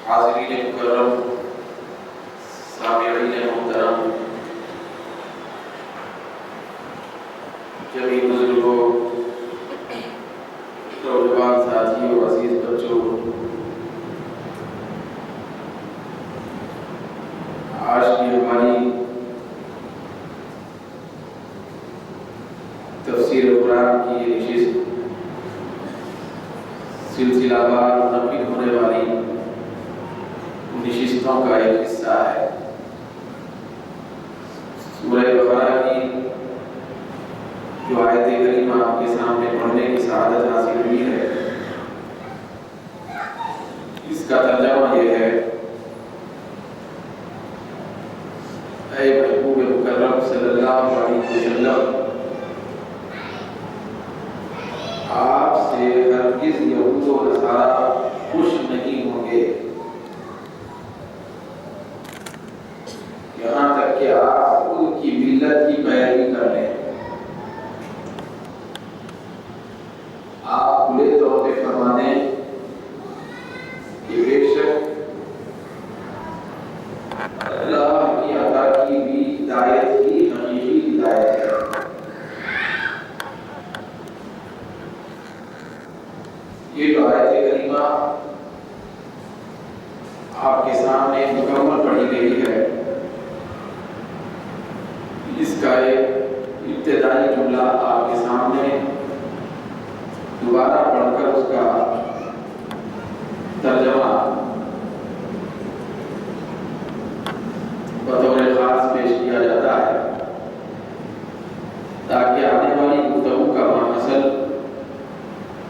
حاضرین مکرم، سامعین محترم، جمی بزرگوں، نوجوان ساتھیوں، عزیز بچوں، آج کی ہماری تفسیر قرآن کی یہ نشست سلسلہ وار منعقد ہونے والی نشستوں کا ایک حصہ ہے۔ سورہ بقرہ کی جو آیت کریمہ آپ کے سامنے پڑھنے کی سعادت حاصل ہوئی ہے، اس کا ترجمہ یہ ہے: اے محبوب مکرم صلی اللہ علیہ وسلم، آپ سے ہرگز یہود و نصارہ خوش نہیں ہوں گے، یہاں تک کہ آپ ان کی ملت کی پیروی کر لیں۔ آپ کھلے طور پہ فرما دیں کہ بے شک اللہ کی عطا کی بھی ہدایت ہی حقیقی ہدایت ہے۔ یہ جو آیت کریمہ آپ کے سامنے مکمل پڑھی گئی ہے، اس کا ایک ابتدائی جملہ آپ کے سامنے دوبارہ پڑھ کر اس کا ترجمہ بطور خاص پیش کیا جاتا ہے تاکہ آنے والی گفتگو کا ماحصل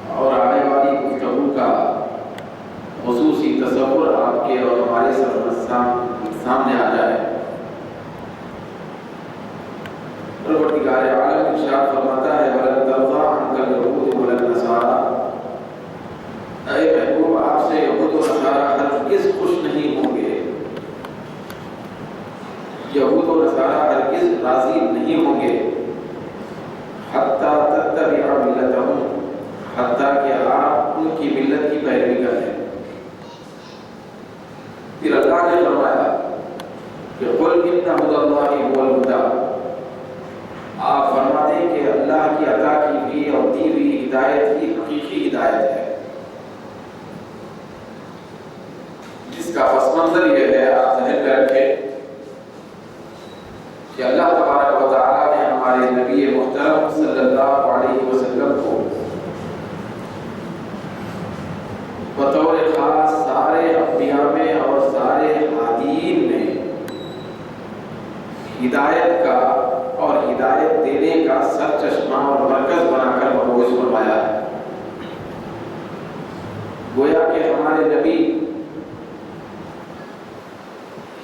اور آنے والی گفتگو کا خصوصی تصور آپ کے اور ہمارے سامنے آ جائے۔ پروردگار عالم ارشاد فرماتا ہے: وَلَن تَرْضَىٰ عَنكَ الْيَهُودُ وَلَا النَّصَارَىٰ، اے محبوب، آپ سے یہود و نصارہ ہرگز خوش نہیں ہوں گے، یہود و نصارہ ہرگز راضی نہیں ہوں گے، حَتَّىٰ تَتَّبِعَ مِلَّتَهُمْ، حتیٰ کہ آپ ان کی ملت کی پیروی کر لیں۔ پھر اللہ نے فرمایا کہ قُلْ إِنَّ هُدَى اللَّهِ هُوَ الْهُدَىٰ، آپ فرما دیں کہ اللہ کی عطا کی ہوئی اور دی ہوئی ہدایت ہی حقیقی ہدایت ہے۔ جس کا پس منظر یہ ہے، آپ ذہن میں رکھیں کہ اللہ تبارک و تعالیٰ نے ہمارے نبی محترم صلی اللہ علیہ وسلم کو بطور خاص سارے انبیاء میں اور سارے ہادیین میں ہدایت کا اور ہدایت دینے کا سر چشمہ اور مرکز بنا کر مبعوث فرمایا ہے۔ گویا کہ ہمارے نبی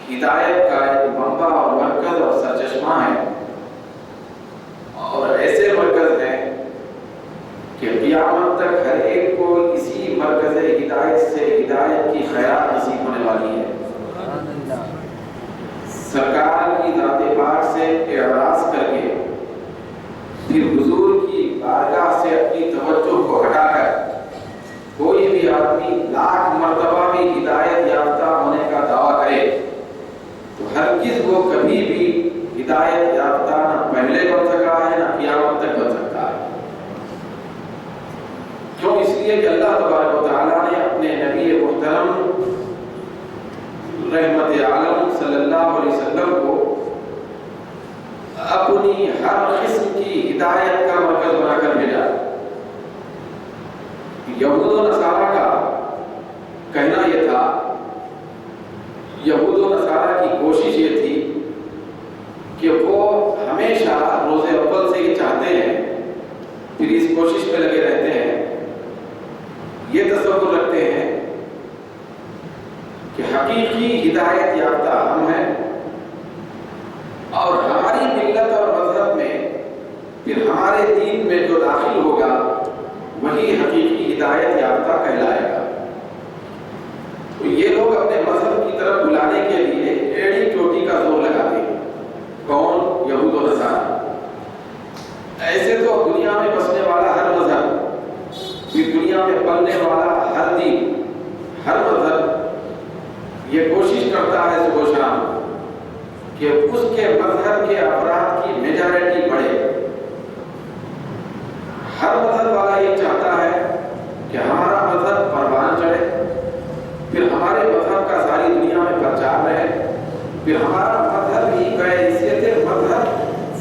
ہدایت کا ایک منبع اور مرکز اور سر چشمہ ہے، اور ایسے مرکز ہیں کہ قیامت تک ہر ایک کو اسی مرکز ہدایت سے ہدایت کی خیرات نصیب ہونے والی ہے۔ سرکار کی ذات پاک سے اعراض کر کے پھر حضور کی بارگاہ سے اپنی توجہ کو ہٹا کر کوئی بھی آدمی لاکھ مرتبہ بھی ہدایت یافتہ ہونے کا دعویٰ کرے تو ہرگز وہ کبھی بھی ہدایت یافتہ نہ پہلے بن سکا ہے نہ قیامت تک بن سکتا ہے۔ کیوں؟ اس لیے کہ اللہ تبارک و تعالیٰ نے اپنے نبی محترم رحمت عالم صلی اللہ علیہ وسلم کو اپنی ہر قسم کی ہدایت کا مرکز بنا کر بھیجا۔ یہود و نصارہ کا کہنا یہ تھا، یہود و نصارہ کی کوشش یہ تھی کہ وہ ہمیشہ روز اول سے یہ چاہتے ہیں، پھر اس کوشش میں لگے رہتے ہیں، یہ تصور رکھتے ہیں کہ حقیقی ہدایت یافتہ ہم ہیں، اور ہماری ملت اور مذہب میں پھر ہمارے دین میں جو داخل ہوگا وہی حقیقی ہدایت یافتہ کہلائے گا۔ تو یہ لوگ اپنے مذہب کی طرف بلانے کے لیے ایڑی چوٹی کا زور لگاتے ہیں۔ کون؟ یہود و نصارہ۔ ایسے تو دنیا میں بسنے والا ہر مذہب، پھر دنیا میں پلنے والا ہر دین، ہر مذہب کہ اس کے مذہب کے افراد کی میجارٹی بڑھے۔ ہر مذہب والا یہ چاہتا ہے کہ ہمارا مذہب پروان چڑھے، پھر ہمارے مذہب کا ساری دنیا میں پرچار رہے، پھر ہمارا مذہب ہی بحیثیت مذہب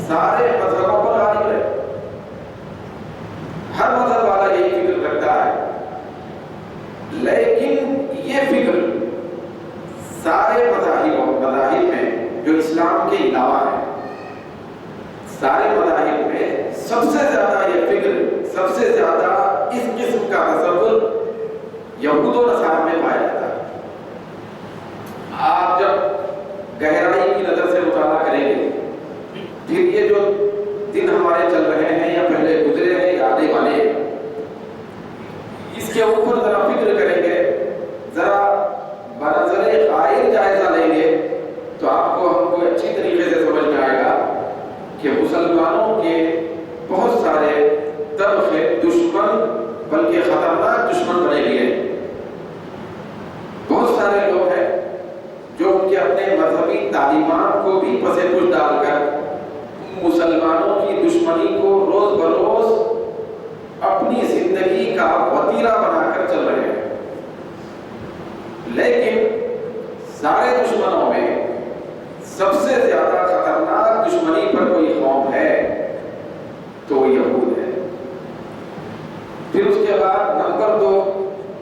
سارے مذہبوں پر غالب رہے۔ ہر مذہب والا یہی فکر رکھتا ہے، لیکن یہ فکر سارے مذاہب میں جو اسلام کے علاوہ ہے، سارے مذاہب میں سب سے زیادہ یہ فکر، سب سے زیادہ اس قسم کا تصور یہود و نصارہ میں پایا جاتا ہے۔ آپ جب گہرائی کی نظر سے مطالعہ کریں گے، پھر یہ جو دن ہمارے چل رہے ہیں یا پہلے گزرے ہیں یا آنے والے ہیں، اس کے اوپر ذرا فکر کریں گے، ذرا بنظر غائب جائزہ لیں گے، تو آپ کو ہم کو اچھی طریقے سے سمجھ میں آئے گا کہ مسلمانوں کے بہت سارے طبقے دشمن، بلکہ خطرناک دشمن بنے ہوئے ہیں۔ بہت سارے لوگ ہیں جو ان کے اپنے مذہبی تعلیمات کو بھی پس پش ڈال کر مسلمانوں کی دشمنی کو روز بروز اپنی زندگی کا وتیرہ بنا کر چل رہے ہیں۔ لیکن سارے دشمنوں میں سب سے زیادہ خطرناک دشمنی پر کوئی قوم ہے تو وہ یہود ہے۔ پھر اس کے بعد نمبر 2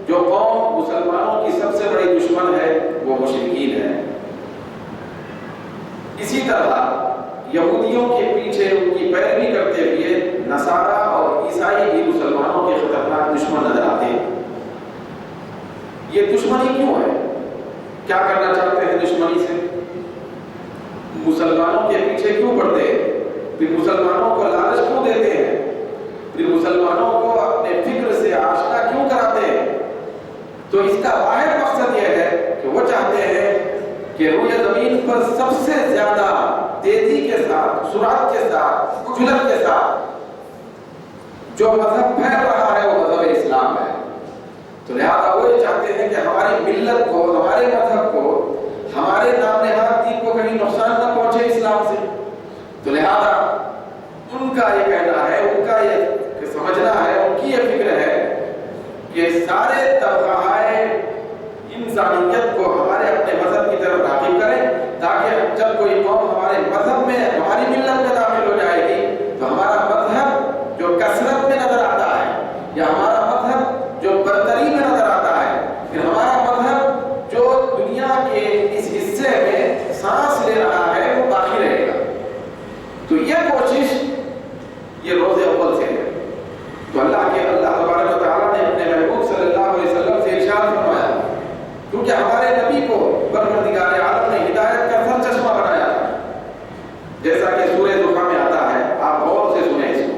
جو قوم مسلمانوں کی سب سے بڑی دشمن ہے وہ مشرکین ہے۔ اسی طرح یہودیوں کے پیچھے ان کی پیروی کرتے ہوئے نصارہ اور عیسائی بھی مسلمانوں کے خطرناک دشمن نظر آتے ہیں۔ یہ دشمنی کیوں ہے؟ کیا کرنا چاہتے ہیں دشمنی سے؟ مسلمانوں کے پیچھے کیوں پڑتے ہیں؟ پھر مسلمانوں کو لالچ کیوں دیتے ہیں؟ پھر مسلمانوں کو اپنے فکر سے آشنا کیوں کراتے ہیں؟ تو اس کا واحد مقصد یہ ہے کہ وہ چاہتے ہیں کہ روئے زمین پر سب سے زیادہ تیزی کے ساتھ، سرعت کے ساتھ، جلد کے ساتھ جو مذہب پھیل رہا ہے وہ مذہب اسلام ہے۔ تو لہذا وہ یہ چاہتے ہیں کہ ہماری ملت کو، ہمارے مذہب کو، ہمارے نام نہاد دین کو کہیں نقصان نہ پہنچے اسلام سے۔ تو لہذا ان کا یہ کہنا ہے، ان کا یہ سمجھنا ہے، ان کی یہ فکر ہے کہ سارے طبقۂ انسانیت کو ہمارے اپنے مذہب کی طرف راغب کریں، تاکہ جب کوئی قوم ہمارے مذہب میں، ہماری ملت میں داخل ہو جائے گی تو ہمارا مذہب جو کثرت میں نظر آتا ہے، یا ہمارا مذہب جو برتری میں نظر آتا ہے، پھر ہمارا مذہب جو دنیا کے اس حصے میں سانس لے رہا ہے وہ باقی رہے گا۔ تو یہ کوشش یہ روز اول سے ہے۔ تو اللہ تبارک و تعالیٰ نے اپنے محبوب صلی اللہ علیہ وسلم سے ارشاد فرمایا، کیونکہ ہمارے نبی کو پروردگار عالم نے ہدایت کا سر چشمہ بنایا تھا، جیسا کہ سورہ زحا میں آتا ہے، آپ غور سے سنیں اس کو۔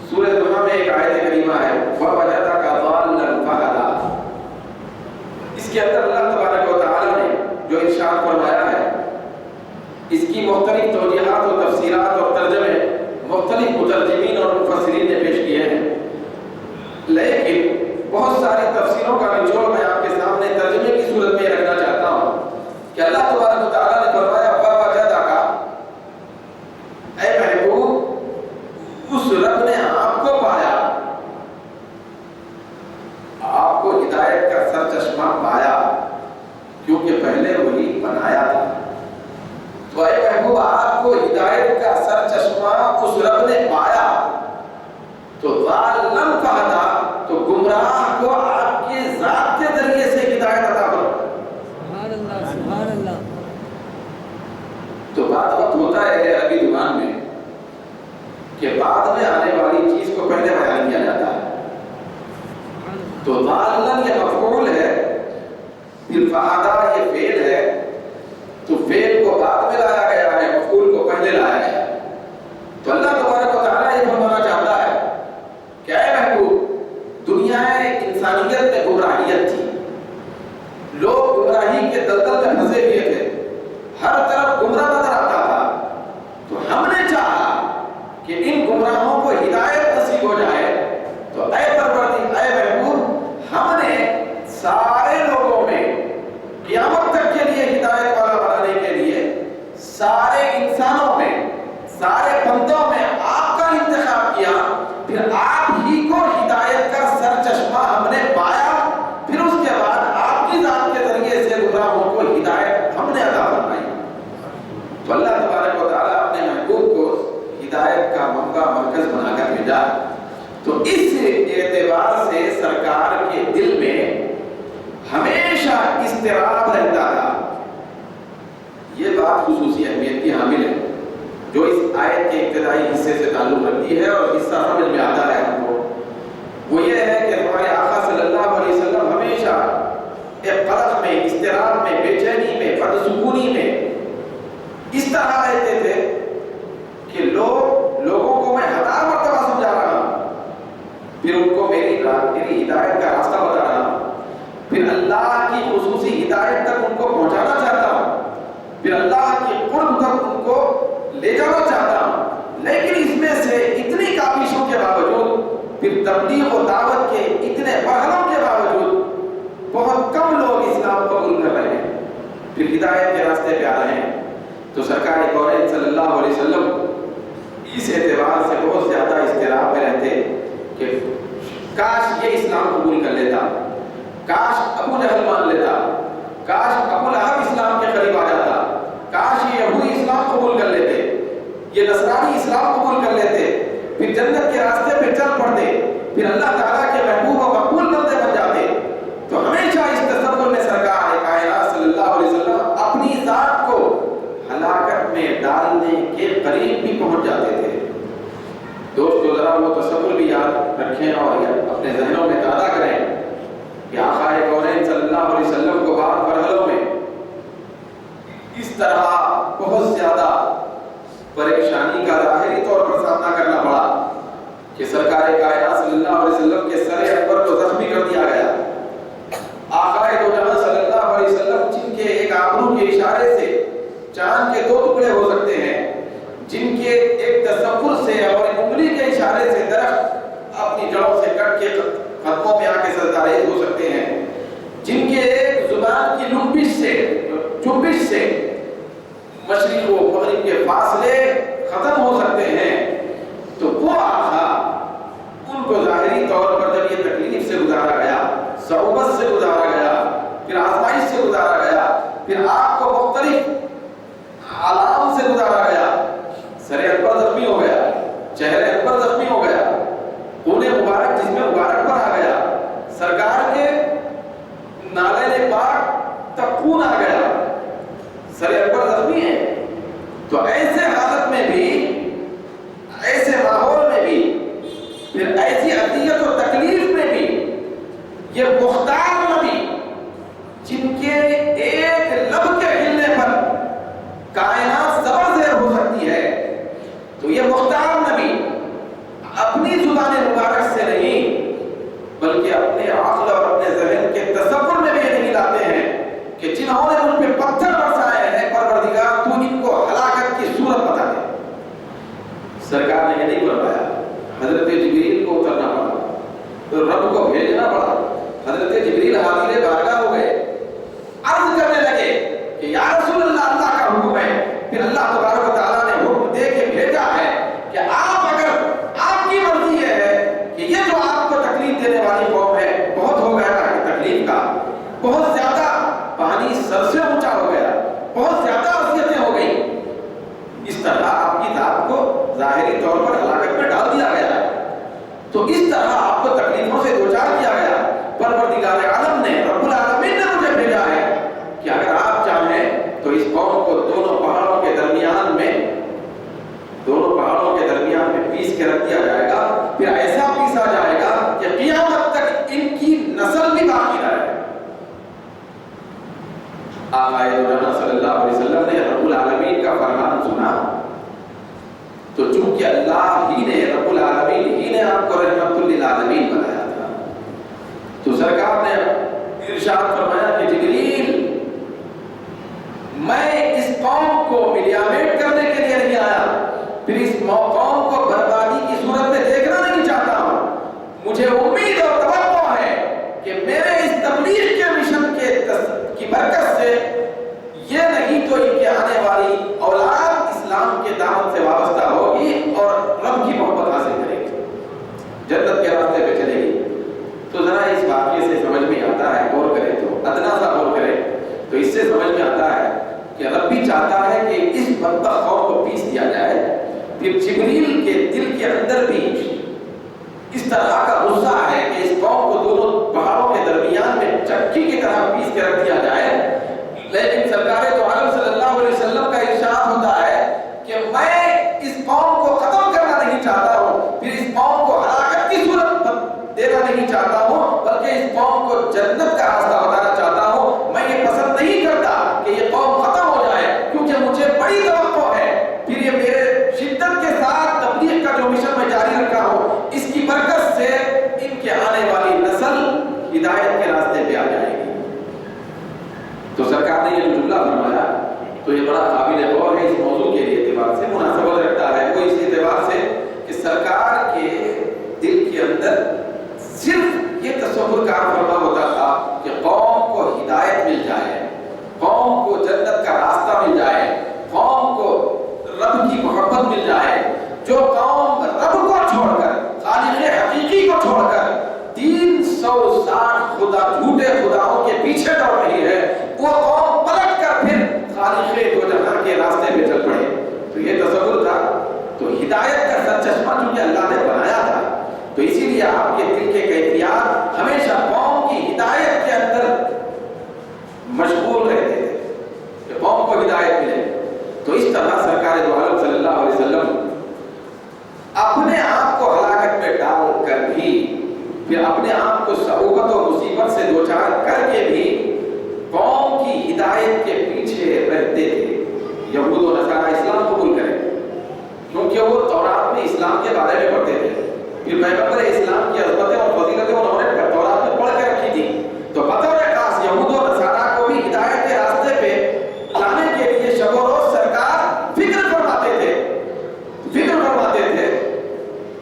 سورہ زحا میں ایک آیت کریمہ ہے، وَوَجَدَكَ ضَالًّا فَهَدَىٰ۔ اس کے اندر اللہ تبارک و تعالیٰ نے جو ارشاد فرمایا ہے، اس کی مختلف توجیحات و تفسیرات اور ترجمے مختلف مترجمین اور مفسرین نے پیش کیے ہیں، لیکن بہت ساری تفسیروں کا نچوڑ میں آپ کے سامنے ترجمے کی صورت میں رکھنا چاہتا ہوں کہ اللہ تبارک و تعالیٰ نے فرمایا وَوَجَدَكَ، اے محبوب اس رب نے آپ کو پایا، آپ کو ہدایت کا سر چشمہ پایا، کیونکہ پہلے وہی بنایا تھا۔ تو اے محبوب آپ کو ہدایت کا سر چشمہ اس رب نے پایا، تو ضَالًّا فَهَدَىٰ، تو گمراہ کو آپ کے ذات کے ذریعے سے ہدایت عطا فرمایا۔ سبحان اللہ، سبحان اللہ۔ تو بات وقت ہوتا ہے عربی زبان میں کہ بعد میں آنے والی چیز کو پہلے بیان کیا جاتا ہے۔ تو ضَالًّا یہ مفعول ہے، پھر فَهَدَىٰ یہ فعل ہے، تو فعل کو بعد میں لایا گیا ہے، مفعول کو پہلے لایا گیا ہے۔ تو اللہ تبارک و تعالیٰ یہ فرمانا چاہتا ہے کہ اے محبوب دنیا انسانیت میں گمراہیت تھی، لوگ گمراہی کے دلدل میں پھنسے ہوئے تھے، ہر طرف گمراہ نظر آتا تھا، تو ہم نے چاہا کہ ان گمراہوں کو ہدایت نصیب ہو جائے، تو اے پروردگار، اے محبوب ہم نے سارے لوگوں میں قیامت تک کے لیے ہدایت والا بنانے کے لیے سارے انسانوں میں، سارے بندوں میں آپ کا انتخاب کیا، پھر آپ ہی کو ہدایت کا سر چشمہ ہم نے پایا، پھر اس کے بعد آپ کی ذات کے ذریعے سے گمراہوں کو ہدایت ہم نے عطا فرمائی۔ تو اللہ تبارک و تعالیٰ اپنے محبوب کو ہدایت کا منبع مرکز بنا کر بھیجا۔ تو اس اعتبار سے سرکار کے دل میں ہمیشہ اضطراب رہتا تھا۔ یہ بات خصوصی اہمیت کی حامل ہے جو اس آیت کے ابتدائی حصے سے تعلق رکھتی ہے اور حصہ سمجھ میں آتا ہے ہم کو۔ وہ یہ ہے کہ ہمارے آقا صلی اللہ علیہ وسلم ہمیشہ ایک قلق میں، اضطراب میں، بے چینی میں، بدسکونی میں اس طرح رہتے تھے کہ لوگوں کو میں ہزار مرتبہ سمجھا رہا ہوں، پھر ان کو میری ہدایت کا راستہ بتا رہا ہوں، پھر اللہ کی خصوصی ہدایت تک ان کو پہنچانا چاہتا ہوں، پھر اللہ کی قرب تک ان کو لے جانا چاہتا ہوں، لیکن اس میں سے اتنی کاوشوں کے باوجود، پھر تبلیغ و دعوت کے اتنے مرحلوں کے باوجود بہت کم لوگ اسلام قبول کر رہے ہیں، پھر ہدایت کے راستے پہ آ رہے ہیں۔ تو سرکار کونین صلی اللہ علیہ وسلم اس اعتبار سے بہت زیادہ اضطراب میں رہتے کہ کاش یہ اسلام قبول کر لیتا، کاش ابو جہل مان لیتا، کاش ابو لہب اسلام کے قریب آ جاتا، کاش یہ یہودی اسلام قبول کر لیتے، یہ نصرانی اسلام قبول کر لیتے، پھر جنت کے راستے پہ چل پڑتے، پھر اللہ تعالیٰ کے محبوب و مقبول بندے بن جاتے۔ تو ہمیشہ اس تصور میں سرکار کائنات صلی اللہ علیہ وسلم اپنی ذات کو ہلاکت میں ڈالنے کے قریب بھی پہنچ جاتے تھے۔ دوستو ذرا وہ تصور بھی یاد رکھیں اور اپنے ذہنوں میں تازہ کریں کہ آقا کونین صلی اللہ علیہ وسلم کو بعض مرحلوں میں اس طرح بہت زیادہ پریشانی کا ظاہری طور پر سامنا کرنا پڑا کہ سرکار کائنات صلی اللہ علیہ وسلم کے سر اکبر کو زخمی کر دیا گیا۔ آقا دو جہاں صلی اللہ علیہ وسلم جن کے ایک آبرو کے اشارے سے چاند کے 2 ٹکڑے ہو سکتے ہیں، جن کے ایک تصور سے اور انگلی کے اشارے سے درخت اپنی جڑوں سے کٹ کے قدموں میں آ کے سرتاریز ہو سکتے ہیں، جن کے ایک زبان کی چنبش سے مشرق و مغرب کے فاصلے ختم ہو سکتے ہیں، تو وہ آقا ان کو ظاہری طور پر جب یہ تکلیف سے گزارا گیا، صعوبت سے گزارا گیا، پھر آزمائش سے گزارا گیا، پھر آپ کو مختلف آلام سے گزارا گیا، سر اکبر زخمی ہو گیا، چہرے اکبر زخمی ہو گیا، خون مبارک جسم مبارک پر آ گیا، سرکار کے نالے پاک تک خون آ گیا، سر اکبر زخمی ہے۔ تو ایسے حالت میں بھی، ایسے ماحول میں بھی، پھر ایسی اذیت و تکلیف میں بھی یہ مختار نبی جن کے ایک لب کے ہلنے پر کائنات زبر ہو سکتی ہے، تو یہ مختار نبی اپنی زبان مبارک سے نہیں بلکہ اپنے عقل اور اپنے ذہن کے تصور میں بھی یہ نہیں لاتے ہیں کہ جنہوں نے ان پہ پتھر برسائے ہیں، پروردگار تو ان کو ہلاکت کی صورت بتا دے۔ سرکار نے یہ نہیں فرمایا، حضرت جبریل کو اترنا پڑا، رب کو بھیجنا پڑا، حضرت جبریل حاضر بارگاہ ہو گئے، عرض کرنے لگے کہ یا رسول اللہ، اللہ کا حکم ہے، پھر اللہ تبارک و تعالیٰ نے حکم دے کے بھیجا ہے کہ آپ اگر آپ کی مرضی یہ ہے کہ یہ جو آپ کو تکلیف دینے والی قوم ہے، بہت ہو گیا ہے تکلیف کا، بہت زیادہ پانی سر سے اونچا ہو گیا، بہت زیادہ اذیتیں ہو گئی، اس طرح آپ کی ذات کو ظاہری طور پر ہلاکت میں ڈال دیا گیا ہے، تو اس طرح آپ کو تکلیفوں سے دوچار کیا گیا، پروردگار عالم نے، رب العالمین نے مجھے بھیجا ہے کہ اگر آپ چاہیں تو اس قوم کو دونوں پہاڑوں کے درمیان میں پیس کے رکھ دیا جائے گا، پھر ایسا پیسا جائے گا کہ قیامت تک ان کی نسل بھی باقی نہ رہے۔ آقا صلی اللہ علیہ وسلم نے رب العالمین کا فرمان سنا، تو چونکہ اللہ ہی نے، رب العالمین ہی نے آپ کو رحمت للعالمین بنایا تھا، تو سرکار نے ارشاد فرمایا کہ جبریل، میں اس قوم کو ملیامیٹ کرنے کے لیے نہیں آیا، پھر اس قوم کو بربادی کی صورت میں دیکھنا نہیں چاہتا ہوں، مجھے امید اور توقع ہے کہ میرے اس تبلیغ کے مشن کی برکت سے یہ نہیں تو ان کے آنے والی اولاد تو اس سے سمجھ میں آتا ہے کہ رب بھی چاہتا ہے کہ اس بدبخت قوم کو پیس دیا جائے. پھر جبریل کے دل کے اندر بھی اس طرح کا غصہ ہے کہ اس قوم کو دونوں پہاڑوں کے درمیان میں چکی کی طرح پیس کے رکھ دیا جائے. لیکن سرکار دو عالم صلی اللہ علیہ وسلم کا ارشاد ہوتا ہے کہ میں اس قوم کو ختم کرنا نہیں چاہتا ہوں, پھر اس قوم کو ہلاکت کی صورت دینا نہیں چاہتا ہوں, بلکہ اس قوم کو جنت کا راستہ بتانا چاہتا ہوں. میں یہ پسند نہیں کرتا کہ یہ قوم ختم ہو جائے, کیونکہ مجھے بڑی توقع ہے پھر یہ میرے شدت کے ساتھ تبلیغ کا جو مشن میں جاری رکھا ہوں, اس کی برکت سے ان کے آنے والی نسل ہدایت کے راستے پہ آ جائے گی. تو سرکار نے یہ جو جملہ فرمایا تو یہ بڑا قابل غور ہے اس موضوع کے اعتبار سے, مناسبت رکھتا ہے وہ اس اعتبار سے کہ سرکار کے دل کے اندر صرف یہ تصور کار فرما ہوتا تھا کہ قوم کو ہدایت مل جائے, قوم کو جنت کا راستہ مل جائے, قوم کو رب کی محبت مل جائے. جو قوم رب کو چھوڑ کر, خالق حقیقی کو چھوڑ کر 360 خدا جھوٹے خداؤں کے پیچھے دوڑ رہی ہے, وہ قوم پلٹ کر پھر خالق دو جہاں کے راستے پہ چل پڑے. تو یہ تصور تھا. تو ہدایت کا سرچشمہ چونکہ اللہ نے بنایا تھا, تو اسی لیے آپ کے دل کے کیفیات ہمیشہ قوم کی ہدایت کے اندر مشغول رہتے تھے کہ قوم کو ہدایت ملے. تو اس طرح سرکار دو عالم صلی اللہ علیہ وسلم اپنے آپ کو ہلاکت میں ڈال کر بھی, پھر اپنے آپ کو صعوبت و مصیبت سے دوچار کر کے بھی قوم کی ہدایت کے پیچھے رہتے تھے. یہود و نصارہ اسلام قبول کریں کیونکہ وہ تورات میں اسلام کے بارے میں پڑھتے تھے, پھر پیغمبر اسلام کی عظمتیں اور فضیلتیں انہوں نے تورات میں پڑھ کے رکھی تھی. تو بطور خاص یہود و نصارہ کو بھی ہدایت کے راستے پہ لانے کے لیے شب و روز سرکار فکر فرماتے تھے.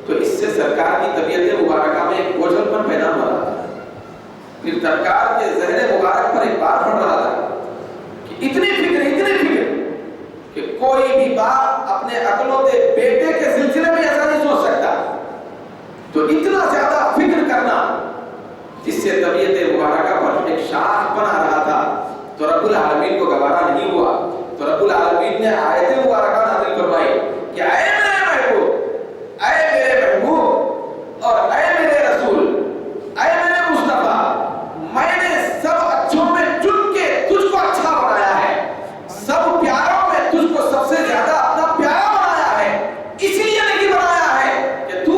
تو اس سے سرکار کی طبیعت مبارکہ میں ایک بوجھل پن پیدا ہو رہا تھا. پھر سرکار کے ذہن مبارک پر ایک بات پڑ رہا تھا کہ اتنی فکر کہ کوئی بھی باپ اپنے اکلوتے بیٹے کے سلسلے میں ایسا نہیں سوچ سکتا. تو اتنا زیادہ فکر کرنا جس سے طبیعت مبارکہ پر ایک شاخ بنا رہا تھا, تو رب العالمین کو گوارا نہیں ہوا. تو رب العالمین نے آیت مبارکہ نازل فرمائی کہ اے میرے محبوب اور اے میرے رسول, اے میرے مصطفیٰ, میں نے سب اچھوں میں چن کے تجھ کو اچھا بنایا ہے, سب پیاروں میں تجھ کو سب سے زیادہ اپنا پیارا بنایا ہے. اس لیے نہیں بنایا ہے کہ تو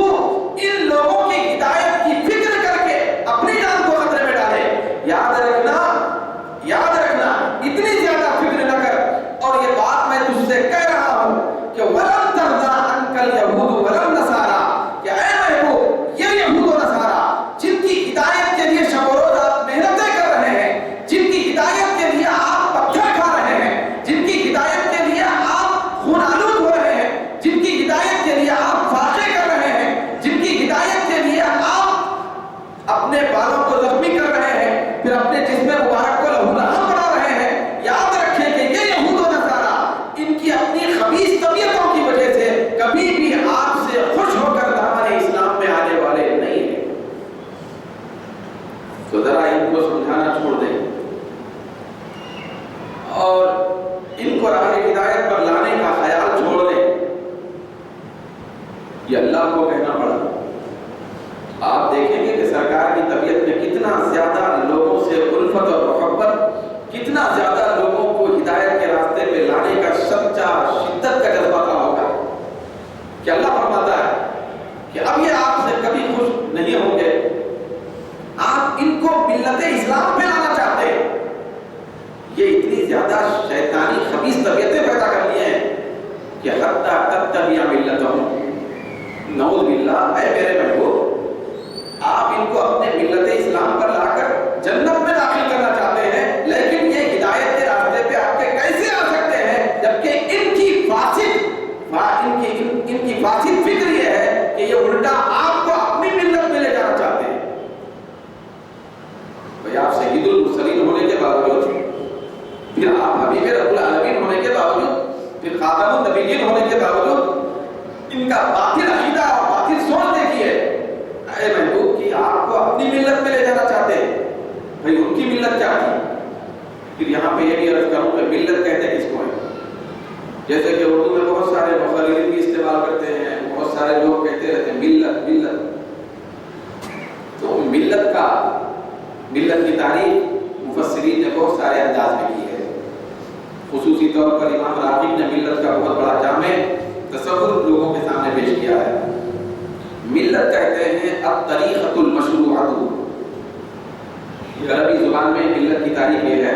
ان لوگوں کی ہدایت کی فکر کر کے اپنی جان کو خطرے میں ڈالے. یاد رکھنا اتنی زیادہ فکر نہ کر. اور یہ بات میں تجھ سے کہہ رہا ہوں کہ ولن ترضى عنك اليهود ولا النصارى, کہ اے محبوب یہ یہود و نصارہ جن کی ہدایت کے لیے شب و روز آپ محنتیں کر رہے ہیں, جن کی ہدایت کے لیے آپ پتھر کھا رہے ہیں, جن کی ہدایت کے لیے آپ خون آلود ہو رہے ہیں, جن کی ہدایت کے لیے آپ فاقے کر رہے ہیں, جن کی ہدایت کے لیے آپ اپنے بالوں کو زخمی کر رہے ہیں, پھر اپنے جسم مبارک کو لہو لہان بنا رہے ہیں, یاد رکھیں کہ یہ یہود و نصارہ ان کی اپنی خبیث طبیعتوں کی وجہ سے کبھی بھی آپ سے خوش ہو کر دامن اسلام میں آنے والے نہیں ہیں. تو ذرا ان کو سمجھانا چھوڑ دیں اور ان کو راہ ہدایت پر لانے کا خیال چھوڑ دیں. یہ اللہ کو کہنا پڑا. آپ دیکھیں گے کہ سرکار کی طبیعت میں کتنا زیادہ لوگوں سے الفت اور محبت, کتنا زیادہ لوگوں کو ہدایت کے راستے پہ لانے کا سچا شدت کا جذبہ تھا ہوگا کہ اللہ فرماتا ہے کہ اب یہ آپ سے کبھی خوش نہیں ہوں گے. آپ ان کو ملت اسلام پہ لانا چاہتے ہیں. یہ اتنی زیادہ شیطانی خبیث طبیعتیں پیدا کر لی ہیں کہ حتی تتبع ملتہم. نعوذ باللہ. اے میرے محبوب, آپ ان کو اپنے ملت اسلام پر لا کر جنت میں داخل کرنا چاہتے ہیں, لیکن یہ ہدایت کے راستے پہ آپ کے کیسے آ سکتے ہیں جبکہ ان کی فاسد فکر یہ ہے کہ یہ الٹا آپ کو اپنی ملت میں لے جانا چاہتے ہیں. بھئی آپ سید المرسلین ہونے کے باوجود, پھر آپ حبیب رب العالمین ہونے کے باوجود, پھر خاتم النبیین ہونے کے باوجود ان کا باطل عقیدہ اور باطل سوچ دیکھیے. اے محبوب کی آپ کو اپنی ملت میں لے جانا چاہتے ہیں. بھئی ان کی ملت کیا تھی؟ پھر یہاں پہ یہ بھی عرض کروں کہ ملت کہتے ہیں کس کو ہے؟ جیسے کہ اردو میں بہت سارے مخررین بھی استعمال کرتے ہیں، بہت سارے لوگ کہتے رہتے ہیں ملت ملت. تو ملت کی تعریف مفسرین نے بہت سارے انداز میں کی ہے. خصوصی طور پر امام راغب نے ملت کا بہت بڑا جامع تصور لوگوں کے سامنے پیش کیا ہے. ملت کہتے ہیں الطریقۃ المشروعۃ. عربی زبان میں ملت کی تعریف یہ ہے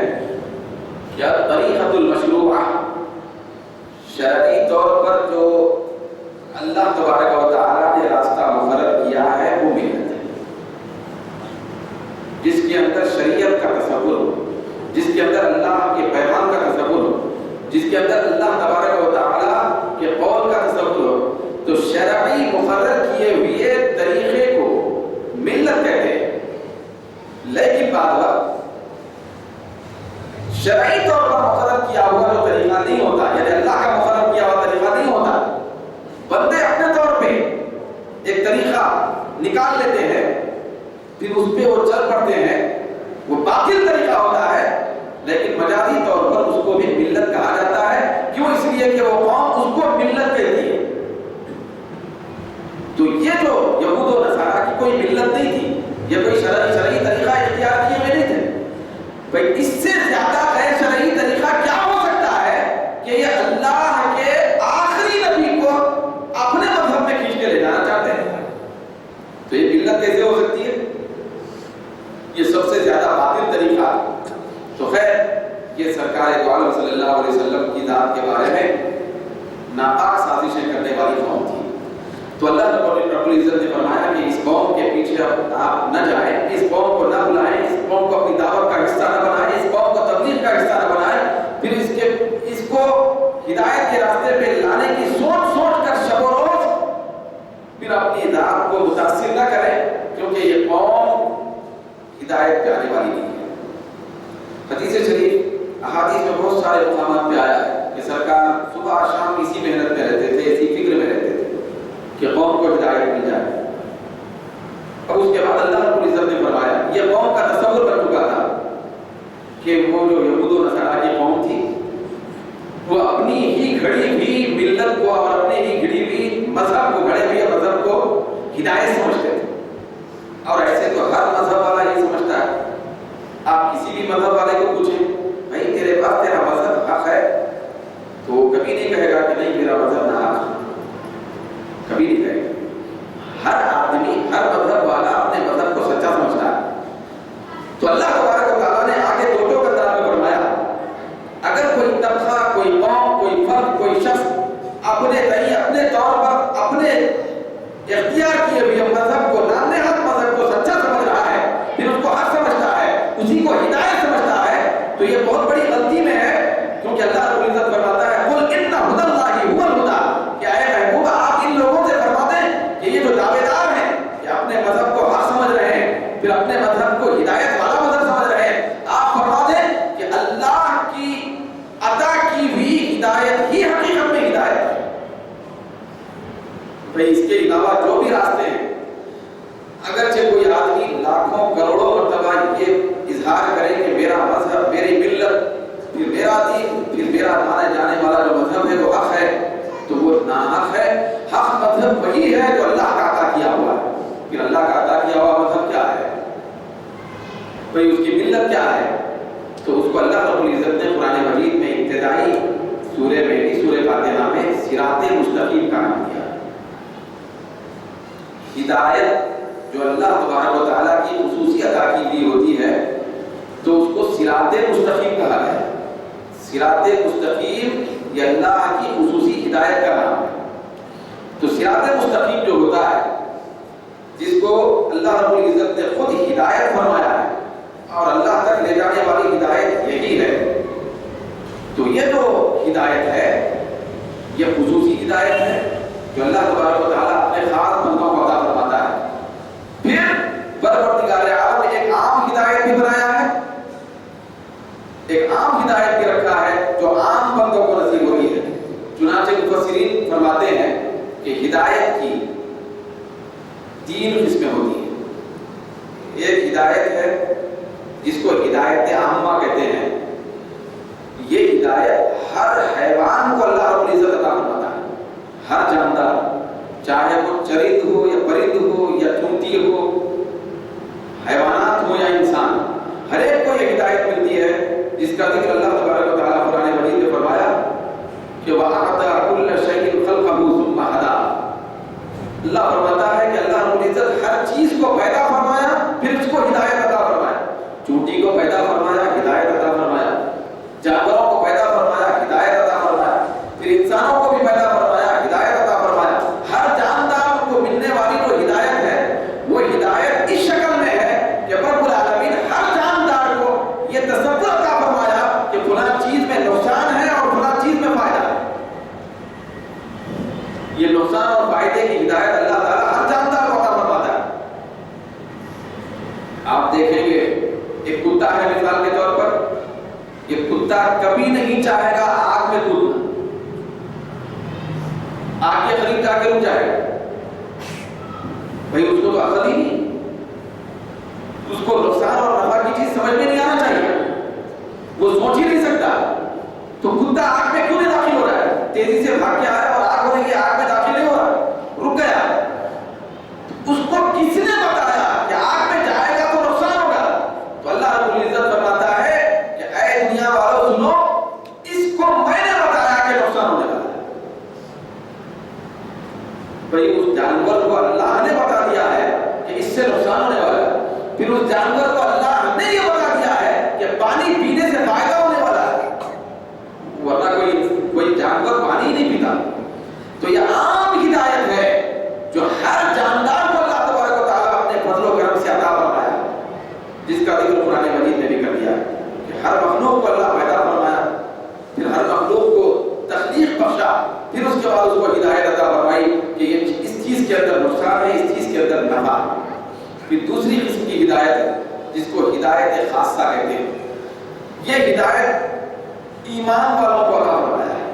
کہ الطریقۃ المشروعہ، شرعی طور پر جو اللہ تبارک و تعالیٰ نے راستہ مقرر کیا ہے وہ ملت ہے، جس کے اندر شریعت کا تصور ہو، جس کے اندر اللہ کے پیغام کا تصور ہو، جس کے اندر اللہ تبارک و تعالیٰ کے قول کا تصور ہو. تو شرعی مقرر کیے ہوئے طریقے کو ملت کہتے ہیں. لیکن بعد وقت شرعی طور پر مقرر کیا ہوا جو طریقہ نہیں ہوتا، یعنی اللہ کا مقرر کیا ہوا طریقہ نہیں ہوتا، بندے اپنے طور پہ ایک طریقہ نکال لیتے ہیں، پھر اس پہ وہ چل پڑتے ہیں. وہ باطل طریقہ ہوتا ہے، لیکن مجازی طور پر اس کو بھی ملت کہا جاتا ہے. کیوں؟ اس لیے کہ وہ قوم اس کو ملت کہتی ہے. تو یہ جو یہود و نصارہ کی کوئی ملت نہیں تھی، یہ کوئی شرعی طریقہ اختیار کیے ہوئے نہیں تھے. بھائی اس سے زیادہ غیر شرعی طریقہ کیا ہو سکتا ہے کہ یہ اللہ کے آخری نبی کو اپنے مذہب میں کھینچ کے لے جانا چاہتے ہیں. تو یہ ملت کیسے ہو سکتی ہے؟ یہ سب سے زیادہ باطل طریقہ. تو خیر، یہ سرکار دو عالم صلی اللہ علیہ وسلم کی ذات کے بارے میں ناپاک سازشیں کرنے والی قوم تھی. تو اللہ رب العزت نے فرمایا کہ اس قوم کے پیچھے آپ نہ جائیں، اس قوم کو نہ بلائیں، اس قوم کو اپنی دعوت کا حصہ نہ بنائیں، اس قوم کو تبلیغ کا حصہ نہ بنائیں. پھر اس کو ہدایت کے راستے پہ لانے کی سوچ کر شب و روز پھر اپنی ذات کو متاثر نہ کریں، کیونکہ یہ قوم ہدایت پہ آنے والی نہیں ہے. حدیث شریف احادیث میں بہت سارے مقامات پہ آیا ہے کہ سرکار صبح شام اسی محنت میں رہتے تھے، اسی فکر میں رہتے تھے کہ قوم کو ہدایت مل جائے. اور اس کے بعد اللہ رب العزت نے فرمایا، یہ قوم کا تصور بن چکا تھا کہ وہ جو یہود و نصارہ کی قوم تھی وہ اپنی ہی گھڑی ہوئی ملت کو اور اپنے ہی گھڑی ہوئی مذہب کو، گھڑے ہوئے مذہب کو ہدایت سمجھتے تھے. اور ایسے تو ہر مذہب والا یہ سمجھتا ہے. آپ کسی بھی مذہب والے کو پوچھیں، بھائی تیرے پاس تیرا مذہب حق ہے، تو وہ کبھی نہیں کہے گا کہ نہیں میرا مذہب نہ حق ہے. کبھی نہیں کہے گا. ہر آدمی، ہر مذہب والا اپنے مذہب کو سچا سمجھتا ہے. تو اللہ تبارک و تعالیٰ نے آگے دو انداز میں فرمایا، اگر کوئی طبقہ، کوئی قوم، کوئی فرد، کوئی شخص اپنے طور پر اپنے اختیار کیے ہوئے مذہب کو، نام مذہب کو سچا سمجھ رہا ہے، پھر اس کو حق سمجھتا ہے، اسی کو ہدایت سمجھتا ہے، تو یہ بہت بڑی غلطی میں ہے. کیونکہ اللہ رب العزت فرماتا ہے قل ان ھدی اللہ ھو الھدی، کہ اے محبوب آپ ان لوگوں سے فرما دیں کہ یہ جو دعوے دار ہیں کہ اپنے مذہب کو حق سمجھ رہے ہیں، پھر اپنے مذہب کو ہدایت والا مذہب سمجھ رہے ہیں، آپ فرما دیں کہ اللہ کی عطا کی ہوئی ہدایت ہی حقیقت میں ہدایت ہے. بھئی اس کے علاوہ جو بھی راستے ہیں، اگرچہ کوئی آدمی لاکھوں کروڑوں مرتبہ یہ اظہار کرے کہ میرا مذہب، میری ملت، پھر میرا دین، پھر میرا مانے جانے والا جو مذہب ہے وہ حق ہے، تو وہ ناحق ہے. حق مذہب وہی ہے جو اللہ کا عطا کیا ہوا ہے. پھر اللہ کا عطا کیا ہوا مذہب کیا ہے؟ بھئی اس کی ملت کیا ہے؟ تو اس کو اللہ رب العزت نے قرآن مجید میں ابتدائی سورہ فاتحہ میں صراط مستقیم کا نام دیا. ہدایت جو اللہ تبارک و تعالیٰ کی خصوصی عطا کی ہوئی ہوتی ہے تو اس کو صراط مستقیم کہا گیا ہے. صراط مستقیم یہ اللہ کی خصوصی ہدایت کا نام ہے. تو صراط مستقیم جو ہوتا ہے، جس کو اللہ رب العزت نے خود ہدایت فرمایا ہے اور اللہ تک لے جانے والی ہدایت یہی ہے، تو یہ جو ہدایت ہے یہ خصوصی ہدایت ہے جو اللہ تبارک و تعالیٰ اپنے خاص بندوں کو عطا فرماتا ہے. پھر پروردگار عالم نے ایک عام ہدایت بھی بنایا ہے، ایک عام ہدایت بھی رکھا ہے جو عام بندوں کو نصیب ہوتی ہے. چنانچہ مفسرین فرماتے ہیں کہ ہدایت کی 3 قسمیں ہوتی ہیں. ایک ہدایت ہے جس کو ہدایت عامہ کہتے ہیں، ہر حیوان کو اللہ رب العزت عطا فرماتا ہے. ہر جاندار, چاہے وہ چرند ہو یا پرند ہو یا چونٹی ہو, حیوانات ہو یا انسان, ہر ایک کو یہ ہدایت ملتی ہے جس کا ذکر اللہ تبارک و تعالیٰ قرآن مجید میں فرمایا کہ وَأَعْطَىٰ كُلَّ شَيْءٍ خَلْقَهُ ثُمَّ هَدَىٰ. اللہ فرماتا ہے کہ اللہ رب العزت ہر چیز کو پیدا فرمایا پھر اس کو ہدایت عطا فرمایا. چونٹی کو پیدا فرمایا, ہدایت عطا فرمایا. جانوروں کو پیدا فرمایا, ہدایت عطا فرمایا. پھر انسانوں کو بھی پیدا فرمایا, ہدایت عطا فرمایا. ہر جاندار کو ملنے والی جو ہدایت ہے وہ ہدایت اس شکل میں ہے کہ رب العالمین ہر جاندار کو یہ تصور عطا فرمایا کہ فلاں چیز میں نقصان ہے اور فلاں چیز میں فائدہ ہے. یہ نقصان اور فائدے کی ہدایت اللہ تعالیٰ ہر جاندار کو عطا فرماتا ہے. آپ دیکھیں گے ایک کتا ہے مثال کے طور پر, یہ کتا کبھی نہیں چاہے گا آگ میں کودنا, آگ کے قریب جا کے رک جائے گا. بھائی اس کو تو عقل ہی نہیں, اس کو نقصان اور نفع کی چیز سمجھ میں نہیں آنا چاہیے, وہ سوچ ہی نہیں سکتا. تو کتا آگ میں کیوں نہیں داخل ہو رہا ہے؟ تیزی سے بھاگ کے آیا اور آگ ہو رہی ہے, آگ میں داخل نہیں ہو رہا, رک گیا. اس کو کس نے بتایا کہ آگ میں جائے گا تو نقصان ہوگا؟ تو اللہ رب العزت فرماتا ہے کہ اے دنیا والوں سنو, اس کو میں نے بتایا کہ نقصان ہونے والا ہے. بھئی اس جانور کو اللہ نے بتا دیا ہے کہ اس سے نقصان ہونے والا ہے, پھر اس جانور کو اللہ نے یہ بتا دیا ہے کہ پانی پینے سے فائدہ ہونے والا ہے, ورنہ کوئی جانور پانی نہیں پیتا. تو یہ عام ہدایت ہے جو ہر جاندار کو اللہ تبارک و تعالیٰ اپنے فضل و کرم سے عطا فرمایا, جس کا ذکر قرآن مجید میں بھی کر دیا کہ ہر مخلوق کو اللہ پیدا فرمایا, پھر ہر مخلوق کو تخلیق بخشا, پھر اس کے بعد اس کو ہدایت عطا فرمائی کہ یہ اس چیز کے اندر نقصان ہے, اس چیز کے اندر نفع. پھر دوسری قسم کی ہدایت جس کو ہدایت خاصہ کہتے ہیں, یہ ہدایت ایمان والوں کو عطا فرمایا ہے,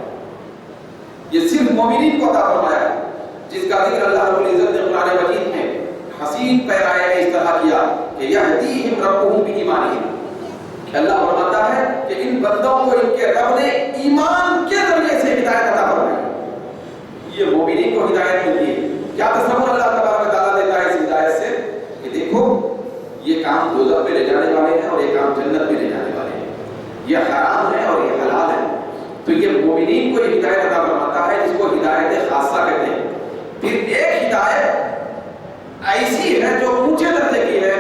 یہ صرف مومنین کو عطا فرمایا ہے, جس کا ذکر اللہ رب العزت نے قرآن مجید میں حسین پیرائے میں اس طرح کیا کہ یہدیہم ربہم بایمانہم, کہ اللہ فرماتا ہے کہ ان بندوں کو ان کے رب نے ایمان کے ذریعے سے ہدایت عطا فرمائی. یہ مومنین کو ہدایت ملتی ہے. کیا تصور اللہ تبارک و تعالیٰ دیتا ہے اس ہدایت سے کہ دیکھو یہ کام دوزخ میں لے جانے والے ہیں اور یہ کام جنت میں لے جانے والے ہیں, یہ حرام ہے اور یہ حلال ہے. تو یہ مومنین کو یہ ہدایت عطا فرماتا ہے جس کو ہدایت خاصہ کہتے ہیں. پھر ایک ہدایت ایسی ہے جو اونچے درجے کی ہے,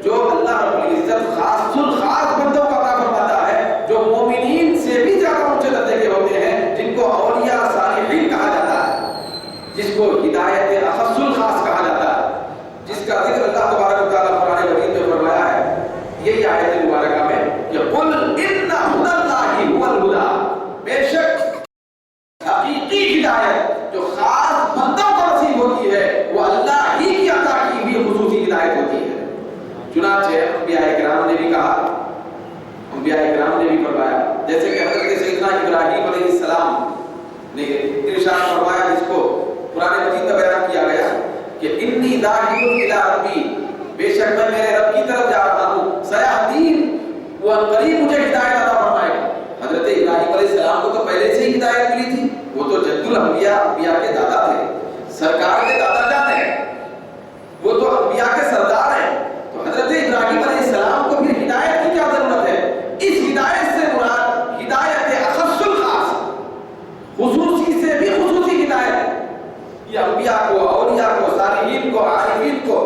جو اللہ رب العزت خاص الخاص بندوں کو عطا فرماتا ہے, جو مومنین سے بھی زیادہ اونچے درجے کے ہوتے ہیں, جن کو اولیاء صالحین کہا جاتا ہے, جس کو ہدایت اخص الخاص کہا جاتا ہے, جس کا ذکر اللہ تبارک و تعالیٰ قرآن مجید میں فرمایا ہے. یہی آیت مبارکہ میں کہ قل ان ھدی اللہ ھو الھدی, بے شک حقیقی ہدایت جو خاص بندوں کو نصیب ہوتی ہے وہ اللہ ہی کی عطا کی ہوئی خصوصی ہدایت ہوتی ہے. چنانچہ انبیاء کرام نے بھی کہا, انبیاء کرام نے بھی فرمایا, جیسے کہ حضرت سیدنا ابراہیم علیہ السلام نے ارشاد فرمایا, جس کو قرآن مجید میں بیان کیا گیا کہ انی ذاہب الی ربی, بے شک میں میرے رب کی طرف جا رہا ہوں, سیہدین, وہ قریب مجھے ہدایت عطا فرمائے گا. حضرت ابراہیم علیہ السلام کو تو پہلے سے ہی ہدایت ملی تھی, وہ تو جد الانبیاء, انبیاء کے دادا تھے, سرکار کے دادا جان ہیں, وہ تو انبیاء کے سردار ہیں. تو حضرت ابراہیم علیہ السلام کو پھر ہدایت کی کیا ضرورت ہے؟ اس ہدایت سے مراد ہدایت اخص الخاص, خصوصی سے بھی خصوصی ہدایت. یہ انبیاء کو, اولیاء کو, صالحین کو, عارفین کو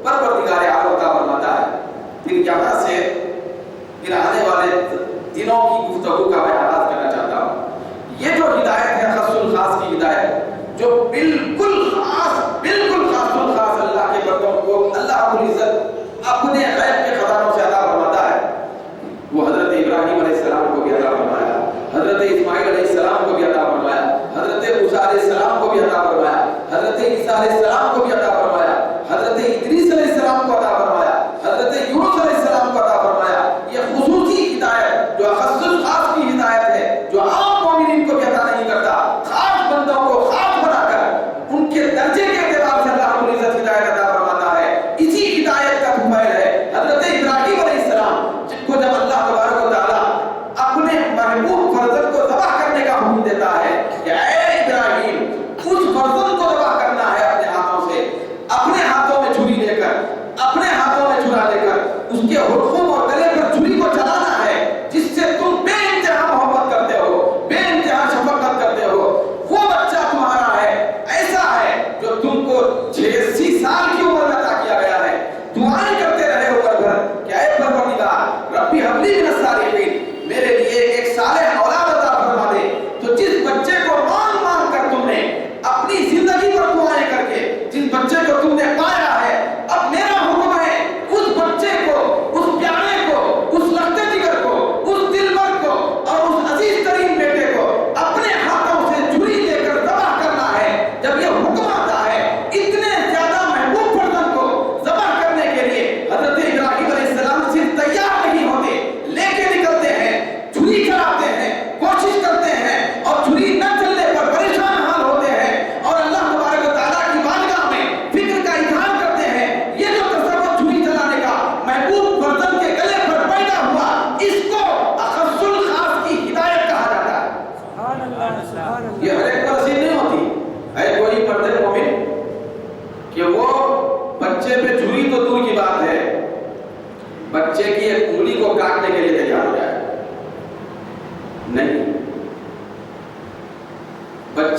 پروردگار عالم عطا فرماتا ہے. پھر یہاں سے پھر آنے والے دنوں کی گفتگو کا میں آغاز کرنا چاہتا ہوں. یہ جو ہدایت ہے خاص الخاص کی ہدایت, جو بالکل خاص الخاص اللہ کے بندوں کو اللہ رب العزت اپنے غیب کے خزانوں سے عطا فرماتا ہے, وہ حضرت ابراہیم علیہ السلام کو بھی عطا فرمایا, حضرت اسماعیل علیہ السلام کو بھی عطا فرمایا, حضرت موسیٰ علیہ السلام کو بھی عطا فرمایا, حضرت عیسیٰ علیہ السلام کو بھی عطا فرمایا, حضرت ادریس علیہ السلام کو عطا فرمایا, حضرت یونس علیہ السلام کو عطا فرمایا. یہ خصوصی ہدایت جو خاص الخاص کی ہدایت ہے, جو عام مومنین کو بھی عطا نہیں کرتا, خاص بندوں کو خاص بنا کر ان کے درجے کے اعتبار سے اللہ رب العزت ہدایت عطا فرماتا ہے. اسی ہدایت کا مفہوم ہے حضرت ابراہیم علیہ السلام, جن کو جب اللہ تبارک و تعالیٰ اپنے محبوب فرزند کو ذبح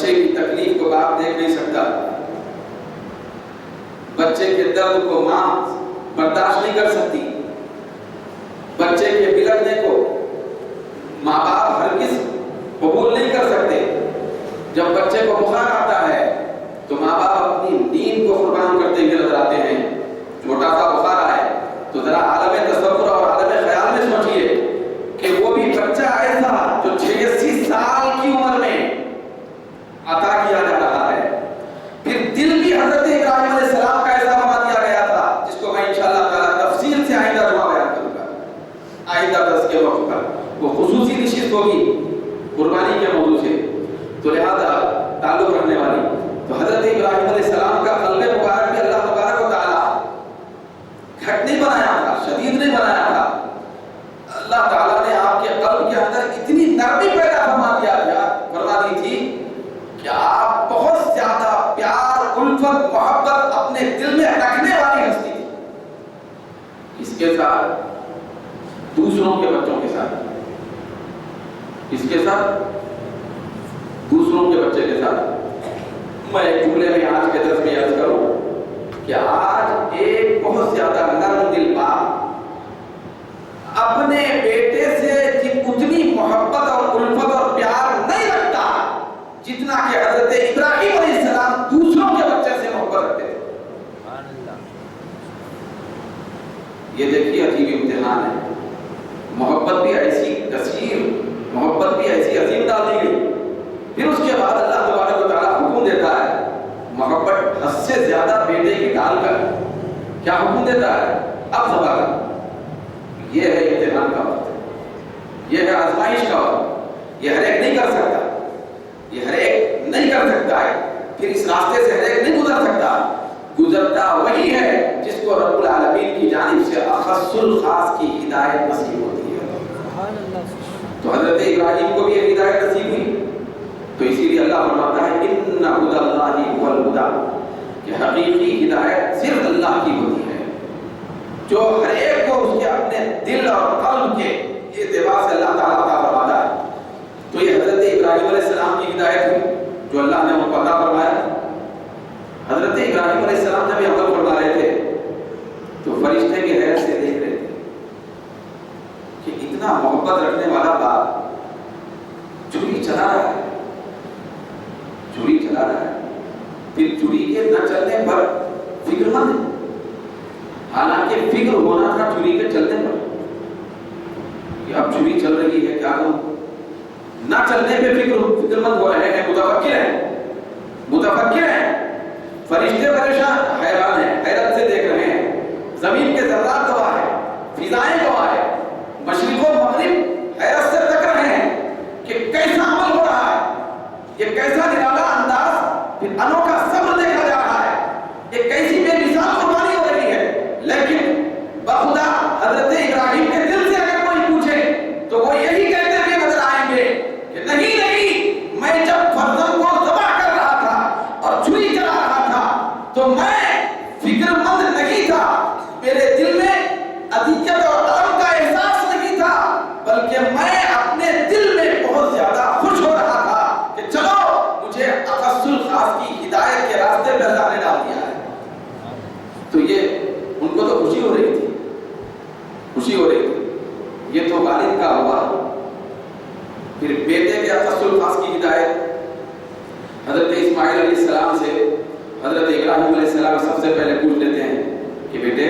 بچے کی تکلیف کو باپ دیکھ نہیں سکتا، بچے کے درد کو ماں برداشت نہیں کر سکتی، بچے کے بلکنے کو ماں باپ ہرگز قبول نہیں کر سکتے۔ جب بچے کو بخار آتا ہے تو ماں باپ اپنی نیند کو قربان کرتے ہوئے نظر آتے ہیں۔ چھوٹا سا بخار آئے تو ذرا عالم تصور اور عالم خیال میں سوچئے کہ وہ بھی بچہ ایسا جو 86 سال کی عمر میں عطا کیا جا رہا ہے۔ پھر دل بھی حضرت ابراہیم علیہ السلام کا ایسا بنا دیا گیا تھا، جس کو میں انشاءاللہ تعالی تفصیل سے آئندہ دعا بیان کروں گا، آئندہ درس کے وقت پر وہ خصوصی نشست ہوگی قربانی کے موضوع سے، تو لہذا تعلق رکھنے والی تو حضرت ابراہیم علیہ السلام کا قلب مبارک بھی اللہ تبارک و تعالی گھٹ نہیں بنایا تھا، شدید نہیں بنایا تھا۔ اللہ تعالیٰ نے آپ کے قلب کے اندر اتنی نرمی پیدا فرما دی تھی کہ آپ بہت زیادہ پیار، الفت، محبت اپنے دل میں رکھنے والی ہستی تھی۔ اس کے ساتھ دوسروں کے بچوں کے ساتھ، اس کے ساتھ دوسروں کے بچے کے ساتھ، میں ایک جملے میں آج کے درس میں عرض کروں کہ آج ایک بہت زیادہ نرم دل باپ اپنے بیٹے سے اتنی محبت اور الفت اور پیار نہیں رکھتا جتنا کہ حضرت ابراہیم علیہ السلام دوسروں کے بچے سے محبت رکھتے تھے۔ یہ دیکھیے عجیب امتحان ہے، محبت بھی ایسی کثیر، محبت بھی ایسی عظیم ڈال دی گئی۔ پھر اس کے بعد اللہ تبارک و تعالیٰ حکم دیتا ہے محبت حد سے زیادہ بیٹے کی ڈال کر کیا حکم دیتا ہے؟ اب ذبح کر۔ یہ ہے امتحان کا وقت، یہ ہے آزمائش کا وقت، یہ ہر ایک نہیں کر سکتا، یہ ہر ایک نہیں کر سکتا ہے، پھر اس راستے سے ہر ایک نہیں گزر سکتا، گزرتا وہی ہے جس کو رب العالمین کی جانب سے اخص الخاص کی ہدایت نصیب ہوتی ہے۔ تو حضرت ابراہیم کو بھی یہ ہدایت نصیب ہوئی، تو اسی لیے اللہ فرماتا ہے ان ھدی اللہ ھو الھدی، کہ حقیقی ہدایت صرف اللہ کی ہوتی ہے، جو ہر ایک کو اس کے اپنے دل اور قلب کے اعتبار سے اللہ تعالیٰ عطا فرماتا ہے۔ تو یہ حضرت ابراہیم علیہ السلام کی ہدایت ہوئی جو اللہ نے ان کو عطا فرمایا۔ حضرت ابراہیم علیہ السلام جب یہ عمل فرما رہے تھے تو فرشتے کی حیرت سے دیکھ رہے تھے کہ اتنا محبت رکھنے والا باپ چھری چلا رہا ہے، چھری چلا رہا ہے، پھر چھری کے نہ چلنے پر فکر مند ہے، حالانکہ فکر ہونا تھا چھری کے چلنے پر کہ اب چھری چل رہی ہے کیا کروں، نہ چلنے پہ فکر مند ہو رہے ہیں، متفکر ہیں، فرشتے پریشان حیران ہیں، حیرت سے دیکھ رہے ہیں، زمین کے ذرات گواہ ہیں، فضائیں گواہ ہیں، مشرق و مغرب حیرت سے تک رہے ہیں کہ کیسا عمل ہو رہا ہے، یہ کیسا نرالا انداز، پھر انوکھا صبر دیکھا جا رہا ہے، یہ کیسی بے مثال قربانی ہو رہی ہے۔ لیکن بخدا حضرت ابراہیم کے دل سے اگر کوئی پوچھے تو وہ یہی کہتے ہوئے نظر آئیں گے کہ نہیں نہیں، میں جب فرزند کو ذبح کر رہا تھا اور چھری چلا رہا تھا تو میں فکر مند نہیں تھا، میرے دل میں اذیت اور الم کا احساس نہیں تھا، بلکہ میں اپنے دل میں بہت زیادہ خوش ہو رہا تھا کہ چلو مجھے اخص الخاص کی ہدایت کے راستے پہ اللہ نے ڈال دیا ہے۔ تو یہ ان کو تو خوشی ہو رہی تھی، خوشی ہو رہی تھی، یہ تو والد کا ہوا۔ پھر بیٹے کے اخص الخاص کی ہدایت حضرت اسماعیل علیہ السلام سے حضرت ابراہیم علیہ السلام سب سے پہلے پوچھ لیتے ہیں کہ بیٹے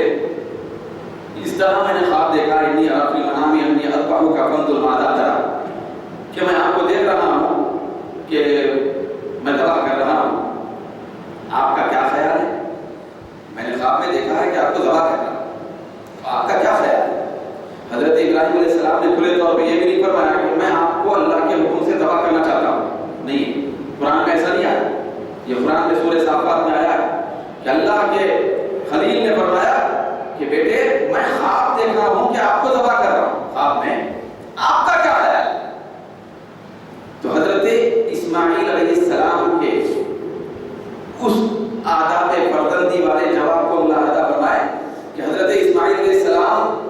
اس طرح میں نے خواب دیکھا انی اری فی المنام انی اذبحک فانظر ماذا تری، کہ میں آپ کو دیکھ رہا ہوں کہ میں ذبح کر رہا ہوں، آپ کا کیا خیال ہے؟ میں نے خواب میں دیکھا ہے کہ آپ کو ذبح کرنا، آپ کا کیا خیال ہے؟ حضرت ابراہیم علیہ السلام نے کھلے طور پہ یہ بھی نہیں فرمایا کہ میں آپ کو اللہ کے حکم سے ذبح کرنا چاہتا ہوں، نہیں، قرآن میں ایسا نہیں آیا، یہ قرآن میں سورہ صافات میں آیا ہے کہ اللہ کے خلیل نے فرمایا کہ بیٹے میں خواب دیکھ رہا ہوں کہ آپ کو ذبح کر رہا ہوں، خواب میں آپ کا کیا خیال ہے؟ تو حضرت اسماعیل علیہ السلام کے اس آداب فرزندی والے جواب کو ملاحظہ فرمائے کہ حضرت اسماعیل علیہ السلام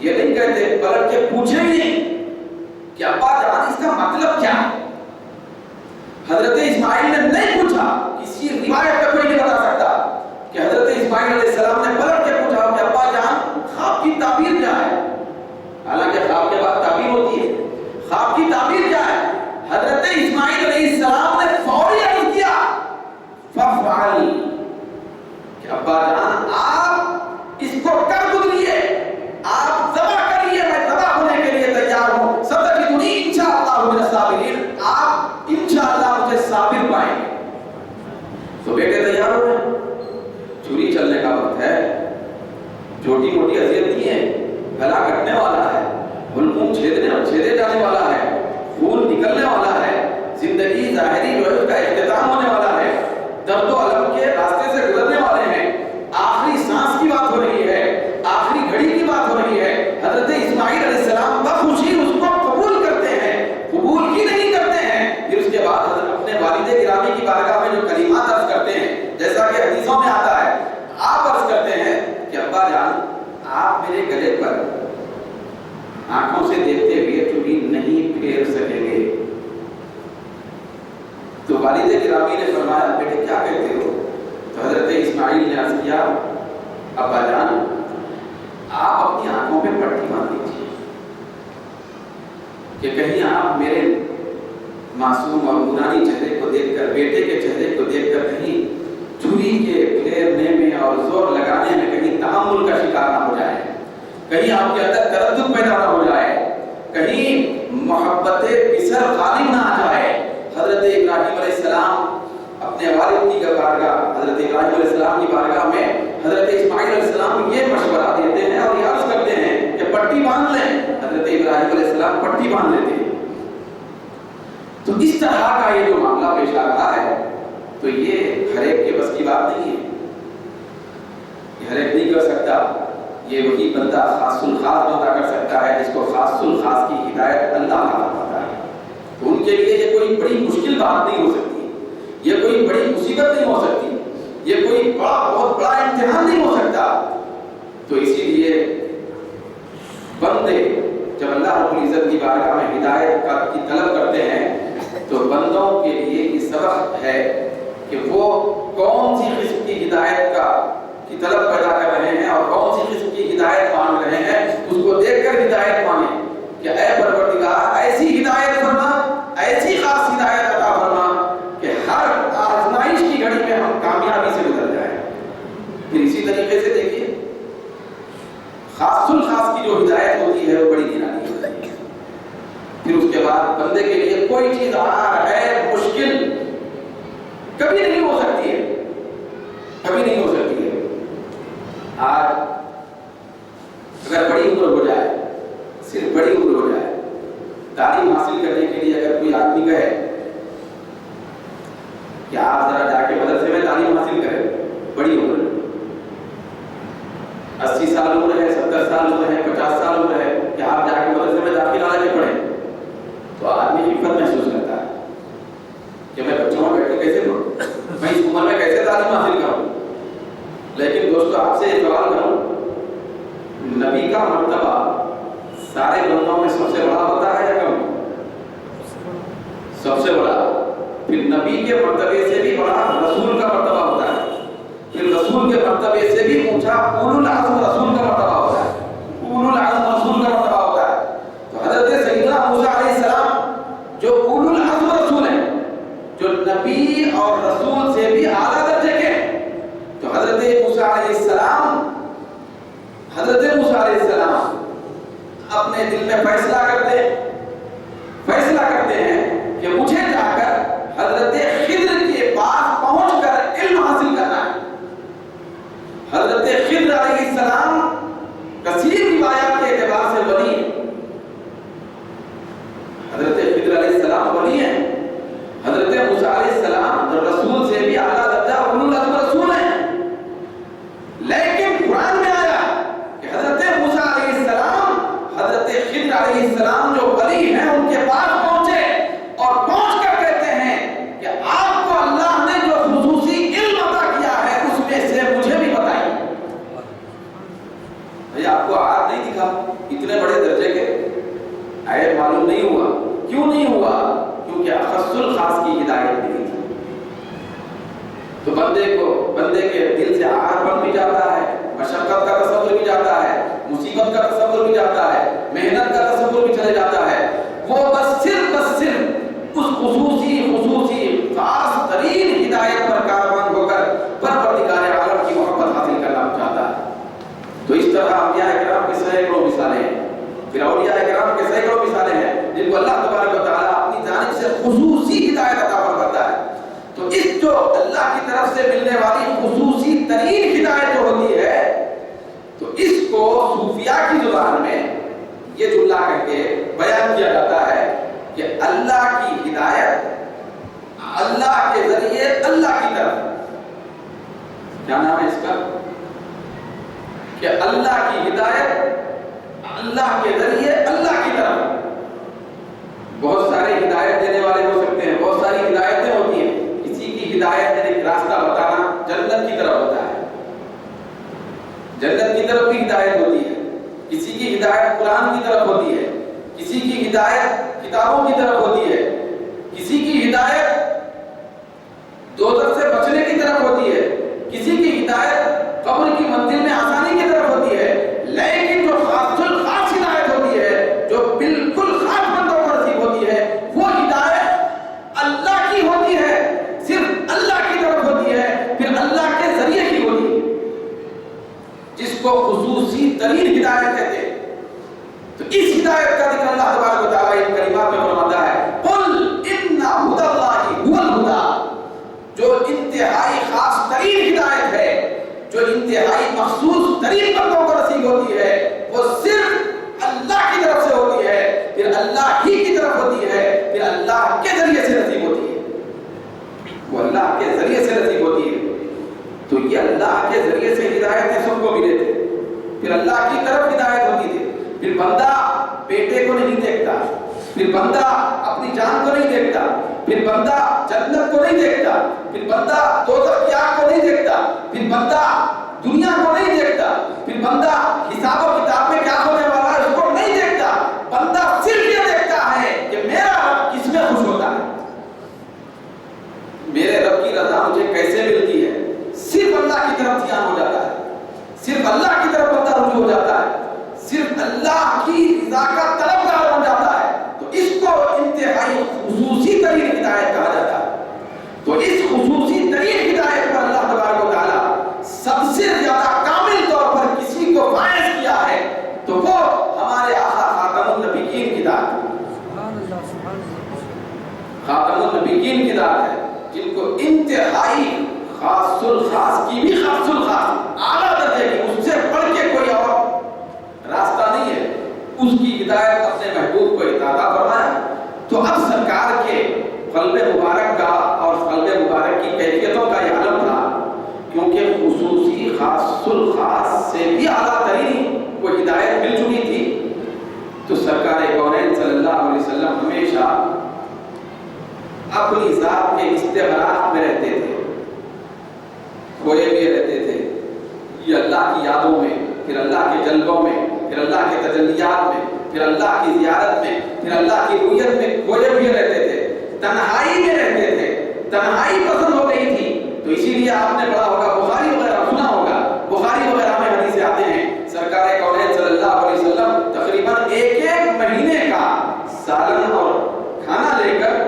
یہ نہیں کہتے پلٹ کے پوچھے ہی نہیں کہ ابا جان اس کا مطلب کیا ہے۔ حضرت اسماعیل اسماعیل نے نہیں پوچھا، کسی روایت میں کوئی نہیں بتا سکتا کہ حضرت اسماعیل علیہ السلام نے پلٹ کے پوچھا کہ ابا جان خواب کی تعبیر کیا ہے؟ حالانکہ خواب کے بعد تعبیر ہوتی ہے، خواب کی تعبیر کیا ہے؟ حضرت اسماعیل علیہ السلام نے فوری عرض کیا ففعل، کہ ابا جان آپ اس کو کر گزریے، آپ ذبح کریے، میں ذبح ہونے کے لیے تیار ہوں، ستجدنی انشاءاللہ من الصابرین، آپ انشاءاللہ مجھے صابر پائیں گے۔ تو بیٹے تیار ہو گئے، چھری چلنے کا وقت ہے، چھوٹی موٹی اذیت نہیں ہے، گلا کٹنے والا ہے، حلقوم چھیدے جانے والا ہے، خون نکلنے والا ہے، زندگی ظاہری جو ہے اس کا اختتام ہونے والا ہے، درد و الم کے راستے سے گزرنے والے ہیں، آخری سانس کی بات ہو رہی ہے، آخری گھڑی کی بات ہو رہی ہے۔ حضرت اسماعیل علیہ السلام بخوشی اس کو قبول کرتے ہیں، قبول ہی نہیں کرتے ہیں، پھر اس کے بعد حضرت اپنے والد گرامی کی بارگاہ میں جو کلمات عرض کرتے ہیں، جیسا کہ حدیثوں میں آتا ہے، آپ عرض کرتے ہیں کہ ابا جان آپ میرے گلے پر آنکھوں سے دیکھتے ہوئے چھری نہیں پھیر سکیں گے۔ تو والد گرامی نے فرمایا بیٹے کیا کہتے ہو؟ تو حضرت اسماعیل نے عرض کیا ابا جان آپ اپنی آنکھوں پہ پٹی باندھ دیجیے کہ کہیں آپ میرے معصوم اور نورانی چہرے کو دیکھ کر، بیٹے کے چہرے کو دیکھ کر کہیں چھری کے پھیرنے میں اور زور لگانے میں کہیں تحمل کا شکار نہ ہو جائے، کہیں آپ کے اندر تردد پیدا نہ ہو جائے، کہیں محبت بسر غالب نہ آ جائے۔ حضرت ابراہیم علیہ السلام اپنے والد کی بارگاہ، حضرت ابراہیم علیہ السلام کی بارگاہ میں حضرت اسماعیل علیہ السلام یہ مشورہ دیتے ہیں اور یہ عرض کرتے ہیں کہ پٹی باندھ لیں۔ حضرت ابراہیم علیہ السلام پٹی باندھ لیتے ہیں۔ تو اس طرح کا یہ جو معاملہ پیش آ رہا ہے تو یہ ہر ایک کے بس کی بات نہیں ہے، یہ ہر ایک نہیں کر سکتا، یہ وہی بندہ خاص الخاص بندہ کر سکتا ہے جس کو خاص الخاص کی ہدایت اللہ عطا فرماتا ہے۔ تو ان کے لیے یہ کوئی بڑی مشکل بات نہیں ہو سکتی، یہ کوئی بڑی مصیبت نہیں ہو سکتی، یہ کوئی بہت بڑا امتحان نہیں ہو سکتا۔ تو اسی لیے بندے جب اللہ رب العزت کی بارگاہ میں ہدایت کی طلب کرتے ہیں تو بندوں کے لیے یہ سبق ہے کہ وہ کون سی قسم کی ہدایت کی طلب پیدا کر رہے ہیں اور کون سی قسم کی ہدایت مانگ رہے ہیں، اس کو دیکھ کر ہدایت مانیں کہ اے پروردگار ایسی ہدایت فرما، ایسی خاص ہدایت عطا فرما کہ ہر آزمائش کی گھڑی میں ہم کامیابی سے گزر جائیں۔ پھر اسی طریقے سے دیکھیے خاص الخاص کی جو ہدایت ہوتی ہے وہ بڑی نرالی ہوتی ہے۔ پھر اس کے بعد بندے کے لیے کوئی چیز غیر مشکل کبھی نہیں ہو سکتی ہے، کبھی نہیں ہو سکتی ہے۔ آج اگر بڑی عمر ہو جائے، صرف بڑی عمر ہو جائے، تعلیم حاصل کرنے کے لیے اگر کوئی آدمی کہے کہ آپ ذرا جا کے مدرسے میں تعلیم حاصل کریں، بڑی عمر 80 سال عمر ہے، 70 سال عمر ہے، 50 سال عمر ہے کہ آپ جا کے مدرسے میں داخلہ لے کے پڑھیں، تو آدمی خفت محسوس کرتا ہے کہ میں بچوں میں بیٹھ کے کیسے پڑھوں، میں اس عمر میں کیسے تعلیم حاصل کروں۔ لیکن دوستو آپ سے یہ سوال کروں، نبی کا مرتبہ سارے بندوں میں سب سے بڑا ہوتا ہے یا کم؟ سب سے بڑا۔ پھر نبی کے مرتبے سے بھی بڑا رسول کا مرتبہ ہوتا ہے، پھر رسول کے مرتبے سے بھی اونچا اولو العزم رسول کا مرتبہ ہوتا ہے، اولو العزم رسول کا مرتبہ ہوتا ہے۔ تو حضرت سیدنا موسیٰ علیہ السلام جو اولو العزم رسول ہیں، جو نبی اور رسول سے بھی اعلیٰ درجے کے ہیں، تو حضرت موسیٰ علیہ السلام اپنے دل میں فیصلہ کرتے ہیں کہ مجھے جا کر حضرت خضر کے پاس پہنچ کر علم حاصل کرنا ہے۔ حضرت خضر علیہ السلام کثیر روایات کے اعتبار سے ولی ہیں، حضرت خضر علیہ السلام ولی ہیں، حضرت موسیٰ علیہ السلام رسول سے بھی اعلیٰ درجہ اولو العزم رسول ہیں۔ لیکن قرآن میں آیا کہ حضرت موسیٰ علیہ السلام حضرت خضر علیہ السلام جو ولی ہیں ان کے پاس پہنچے اور پہنچ کر کہتے ہیں کہ آپ کو اللہ نے جو خصوصی علم عطا کیا ہے اس میں سے مجھے بھی بتائیے۔ بھئی آپ کو آج نہیں دکھا اتنے بڑے درجے کے؟ آیت معلوم نہیں ہوا۔ کیوں نہیں ہوا؟ کیونکہ اخص الخاص کی ہدایت نہیں تھی۔ تو بندے کے دل سے آہٹ بن بھی جاتا ہے، مشقت کا تصور بھی جاتا ہے، مصیبت کا تصور بھی جاتا ہے، محنت کا تصور بھی چلے جاتا ہے۔ وہ بس صرف اس خصوصی خاص ترین ہدایت پر کاربان ہو کر پروردگار عالم کی محبت حاصل کرنا چاہتا ہے۔ تو اس طرح انبیاء کرام کی سینکڑوں مثالیں ہیں، پھر اولیاء کرام کے سینکڑوں مثالیں ہیں جن کو اللہ تبارک و تعالیٰ اپنی جانب سے خصوصی ہدایت عطا فرماتا ہے۔ تو اس جو اللہ کی طرف سے ملنے والی خصوصی ترین ہدایت جو ہوتی ہے، تو اس کو صوفیاء کی زبان میں یہ جملہ کہہ کے بیان کیا جاتا ہے کہ اللہ کی ہدایت اللہ کے ذریعے اللہ کی طرف، کیا نام ہے اس کا، کہ اللہ کی ہدایت اللہ کے ذریعے اللہ کی طرف۔ بہت سارے ہدایت دینے والے ہو سکتے ہیں، بہت ساری ہدایتیں ہوتی ہیں۔ کسی کی ہدایت ایک راستہ بتانا جنت کی طرف ہوتا ہے، جنت کی طرف بھی ہدایت ہوتی ہے۔ کسی کی ہدایت قرآن کی طرف ہوتی ہے، کسی کی ہدایت کتابوں کی طرف ہوتی ہے، کسی کی ہدایت دوزخ سے بچنے کی طرف ہوتی ہے، کسی کی ہدایت قبر کی منزل میں آسانی کی طرف ہوتی ہے۔ لیکن جو خاص ہدایت ہوتی ہے، جو بالکل خاص بندوں کو نصیب ہوتی ہے، وہ ہدایت اللہ کی ہوتی ہے، صرف اللہ کی طرف ہوتی ہے، پھر اللہ کے ذریعے کی ہوتی ہے، جس کو خصوصی ترین ہدایت کہتے ہیں۔ تو اس ہدایت کا ذکر اللہ تبارک و تعالیٰ ان کلمات میں فرماتا ہے، قل ان ھدی اللہ ھو الھدی، جو انتہائی خاص ترین ہدایت ہے، جو انتہائی مخصوص ترین بندوں کو نصیب ہوتی ہے، وہ صرف اللہ کی طرف سے ہوتی ہے، پھر اللہ ہی کی طرف ہوتی ہے، پھر اللہ کے ذریعے سے نصیب ہوتی ہے، وہ اللہ کے ذریعے سے نصیب ہوتی ہے۔ تو یہ اللہ کے ذریعے سے ہدایت سب کو ملے تھے، پھر اللہ کی طرف ہدایت ہوتی تھی۔ پھر بندہ بیٹے کو نہیں دیکھتا، پھر بندہ اپنی جان کو نہیں دیکھتا، پھر بندہ جنت کو نہیں دیکھتا، پھر بندہ دوزخ کی آگ کو نہیں دیکھتا، پھر بندہ دنیا کو نہیں دیکھتا، پھر بندہ حساب و کتاب میں کیا ہونے والا ہے اس کو نہیں دیکھتا۔ بندہ صرف یہ دیکھتا ہے کہ میرا رب کس میں خوش ہوتا ہے، میرے رب کی رضا مجھے کیسے ملتی ہے۔ صرف اللہ کی طرف دھیان ہو جاتا ہے، صرف اللہ کی طرف بندہ رجوع ہو جاتا ہے، صرف اللہ کی رضا کا طلبگار بن جاتا ہے، تو اس کو انتہائی خصوصی ترین ہدایت کہا جاتا ہے۔ تو اس خصوصی ترین ہدایت پر اللہ تبارک و تعالیٰ سب سے زیادہ کامل طور پر کسی کو فائز کیا ہے، تو وہ ہمارے آقا خاتم النبیین کی ذات ہے، خاتم النبیین کی ذات ہے، جن کو انتہائی خاص الخاص کی بھی خاص الخاص اعلیٰ درجے کی، اس سے بڑھ کے کوئی اور راستہ نہیں ہے، اس کی ہدایت اپنے محبوب کو عطا فرمایا۔ تو اب سرکار کے قلب مبارک کا اور قلب مبارک کی کیفیتوں کا یہ عالم تھا، کیونکہ خصوصی خاص الخاص سے بھی اعلیٰ ترین وہ ہدایت مل چکی تھی۔ تو سرکار کونین صلی اللہ علیہ وسلم ہمیشہ اپنی ذات کے استغراق میں رہتے تھے، کھوئے ہوئے رہتے تھے، یہ اللہ کی یادوں میں، پھر اللہ کے جلووں میں، پھر اللہ کے تجلیات میں، پھر اللہ کی زیارت میں، پھر اللہ کی رؤیت میں کھوئے ہوئے رہتے تھے، تنہائی میں رہتے تھے، تنہائی پسند ہو گئی تھی۔ تو اسی لیے آپ نے پڑھا ہوگا، بخاری وغیرہ سنا ہوگا، بخاری وغیرہ میں حدیثیں آتے ہیں، سرکار کونین صلی اللہ علیہ وسلم تقریباً ایک مہینے کا سالن اور کھانا لے کر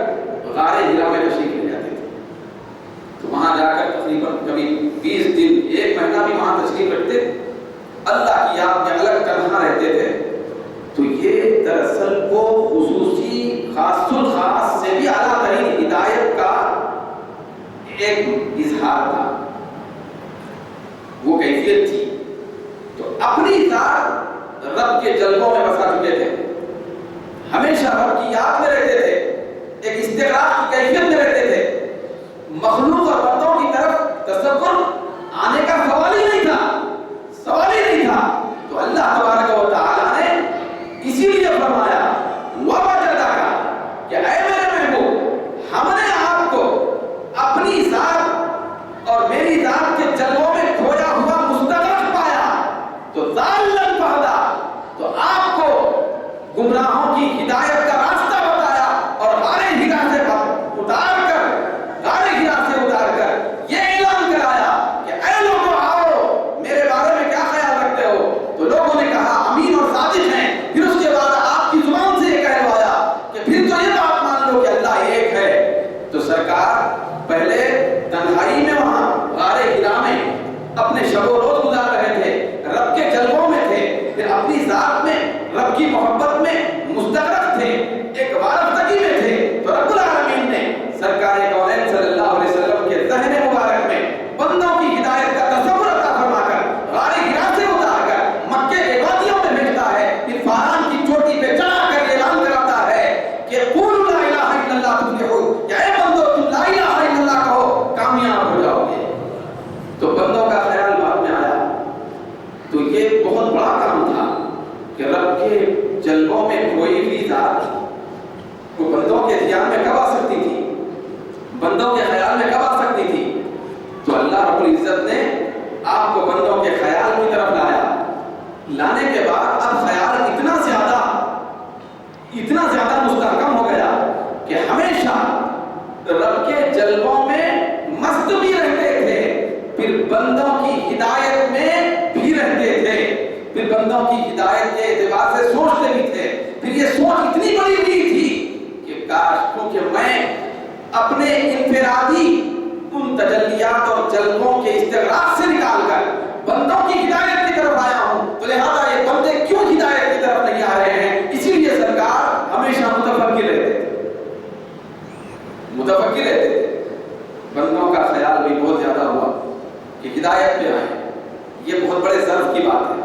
غار ہرا میں تشریف لے جاتے تھے۔ تو وہاں جا کر تقریباً کبھی 20 دن، ایک مہینہ بھی وہاں تشریف رکھتے، اللہ کی یاد میں الگ تنہا رہتے تھے۔ تو یہ دراصل وہ خصوصی خاص الخاص سے بھی اعلیٰ ترین ہدایت کا ایک اظہار تھا، وہ کیفیت تھی۔ تو اپنی ذات رب کے جلووں میں بسا چکے تھے، ہمیشہ رب کی یاد میں رہتے تھے، ایک استغراق کی کیفیت میں رہتے تھے، مخلوق اور بندوں کی طرف تصور آنے کا سوال ہی نہیں تھا، سوال ہی نہیں تھا۔ تو اللہ تبارک و تعالیٰ نے اسی لیے فرمایا وَوَجَدَكَ کہ اے میرے محبوب، ہم نے آپ کو اپنی ذات اور ذہن میں کب آ سکتی تھی؟ بندوں کے خیال میں کب آ سکتی تھی؟ تو اللہ رب العزت نے آپ کو بندوں کے خیال کی طرف لایا. لانے کے بعد اب خیال اتنا زیادہ مستحکم ہو گیا کہ ہمیشہ رب کے جلووں میں مست بھی رہتے تھے، پھر بندوں کی ہدایت میں بھی رہتے تھے، پھر بندوں کی ہدایت کے اعتبار سے سوچتے بھی تھے. پھر یہ سوچ اتنی بڑی ہوئی تھی کہ کاش کیونکہ میں اپنے انفرادی ان تجلیات اور جلووں کے استغراق سے نکال کر بندوں کی ہدایت کی طرف آیا ہوں، تو لہذا یہ بندے کیوں ہدایت کی طرف نہیں آ رہے ہیں؟ اسی لیے سرکار ہمیشہ متفکر رہتے تھے. بندوں کا خیال بھی بہت زیادہ ہوا کہ ہدایت پہ آئیں. یہ بہت بڑے ظرف کی بات ہے،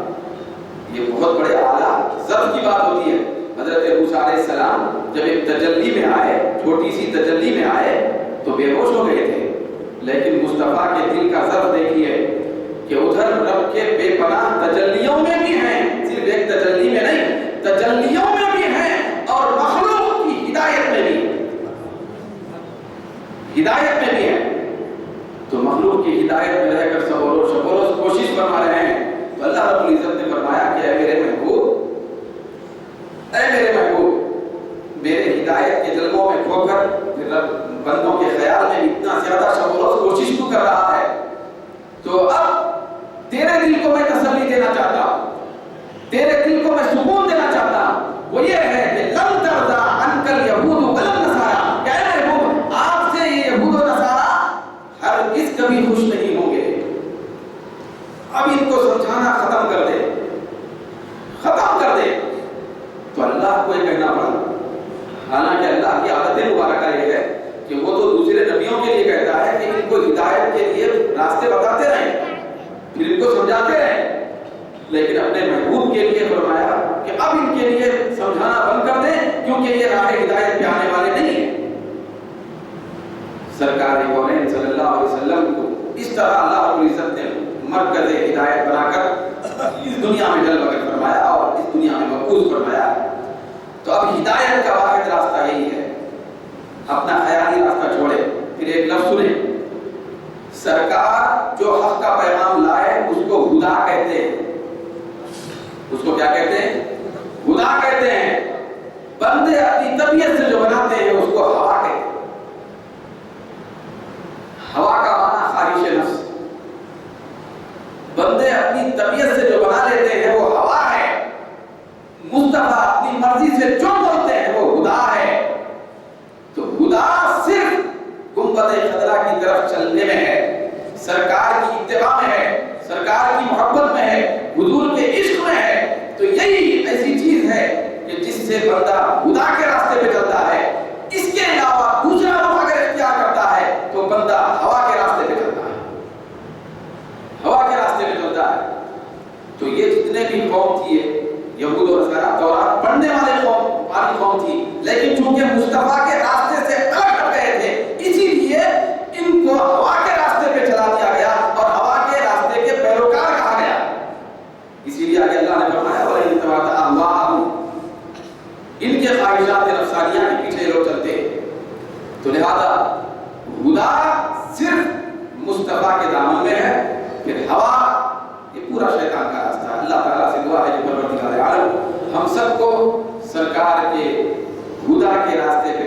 یہ بہت بڑے اعلیٰ ظرف کی بات ہوتی ہے. حضرت موسیٰ علیہ السلام جب ایک تجلی میں آئے، چھوٹی سی تجلی میں آئے تو بے ہوش ہو گئے تھے، لیکن مصطفیٰ کے دل کا ظرف دیکھیے کہ ادھر رب کے بے پناہ تجلیوں میں بھی ہیں، صرف ایک تجلی میں نہیں، تجلیوں میں بھی ہیں اور مخلوق کی ہدایت میں بھی ہیں. تو مخلوق کی ہدایت میں رہ کر سب روز کوشش فرما رہے ہیں. تو اللہ رب العزت نے فرمایا کہ اے میرے محبوب، میرے ہدایت کے جلووں میں کھو کر بندوں کے خیال میں اتنا زیادہ شب و روز کوشش تو کر رہا ہے، تو اب تیرے دل کو میں تسلی دینا چاہتا ہوں، تیرے دل کو میں سکون دینا چاہتا ہوں. وہ یہ ہے کہ لن ترضى عنك اليهود ولا النصارى، کہ اے محبوب آپ سے یہ یہود و نصارہ ہرگز کبھی خوش نہیں ہوں گے. اب ان کو سمجھانا ختم کر دے. تو اللہ کو یہ کہنا پڑا، حالانکہ اللہ کی عادت مبارکہ یہ ہے کہ وہ تو دوسرے نبیوں کے لیے کہتا ہے کہ ان کو ہدایت کے لیے راستے بتاتے رہیں، پھر ان کو سمجھاتے رہیں، لیکن اپنے محبوب کے لیے فرمایا کہ اب ان کے لیے سمجھانا بند کر دیں کیونکہ یہ راہ ہدایت پہ آنے والے نہیں ہیں. سرکار کونین صلی اللہ علیہ وسلم کو اس طرح اللہ رب العزت نے مرکز ہدایت بنا کر اس دنیا میں جلوہ گر فرمایا اور اس دنیا میں مقبوض فرمایا. تو اب ہدایت کا واحد راستہ یہی ہے، اپنا خیالی راستہ چھوڑے. پھر ایک لفظ سنیں، سرکار جو حق کا پیغام لائے اس کو ہدا کہتے ہیں. اس کو کیا کہتے ہیں؟ ہدا کہتے ہیں. بندے اپنی طبیعت سے جو بناتے ہیں اس کو ہوا کہتے ہیں. ہوا کا معنی خواہش نفس. بندے اپنی طبیعت سے جو بنا لیتے ہیں وہ ہوا ہے. مصطفیٰ اپنی مرضی سے جو بولتے ہیں وہ ہدا ہے. تو ہدا صرف گنبد خضرا کی طرف چلنے میں ہے، سرکار کی اتباع میں ہے، سرکار کی محبت میں ہے، حضور کے عشق میں ہے. تو یہی ایسی چیز ہے کہ جس سے بندہ ہدا کے راستے پہ چلتا ہے. اس کے علاوہ دوسرا رخ اگر اختیار کرتا ہے تو بندہ ہوا کے راستے پہ چلتا ہے، ہوا کے راستے پہ چلتا ہے. تو یہ جتنے بھی قوم تھی، یہود اور نصارہ تورات پڑھنے والی قوم تھی، لیکن چونکہ مصطفیٰ کے راستے سے الگ ہٹ گئے تھے، اسی لیے ان کو ہوا کے راستے پہ چلا دیا گیا اور ہوا کے راستے کے پیروکار کہا گیا. اسی لیے آگے اللہ نے فرمایا وَلَئِن اتَّبَعْتَ أَهْوَاءَهُمْ، ان کے خواہشات نفسانیہ کے پیچھے لوگ چلتے. تو لہذا ہدا صرف مصطفیٰ کے دامن میں ہے، پھر ہوا یہ پورا شیطان کا راستہ ہے. اللہ تعالیٰ سے دعا ہے کہ پروردگار عالم ہم سب کو سرکار کے ہدا کے راستے پہ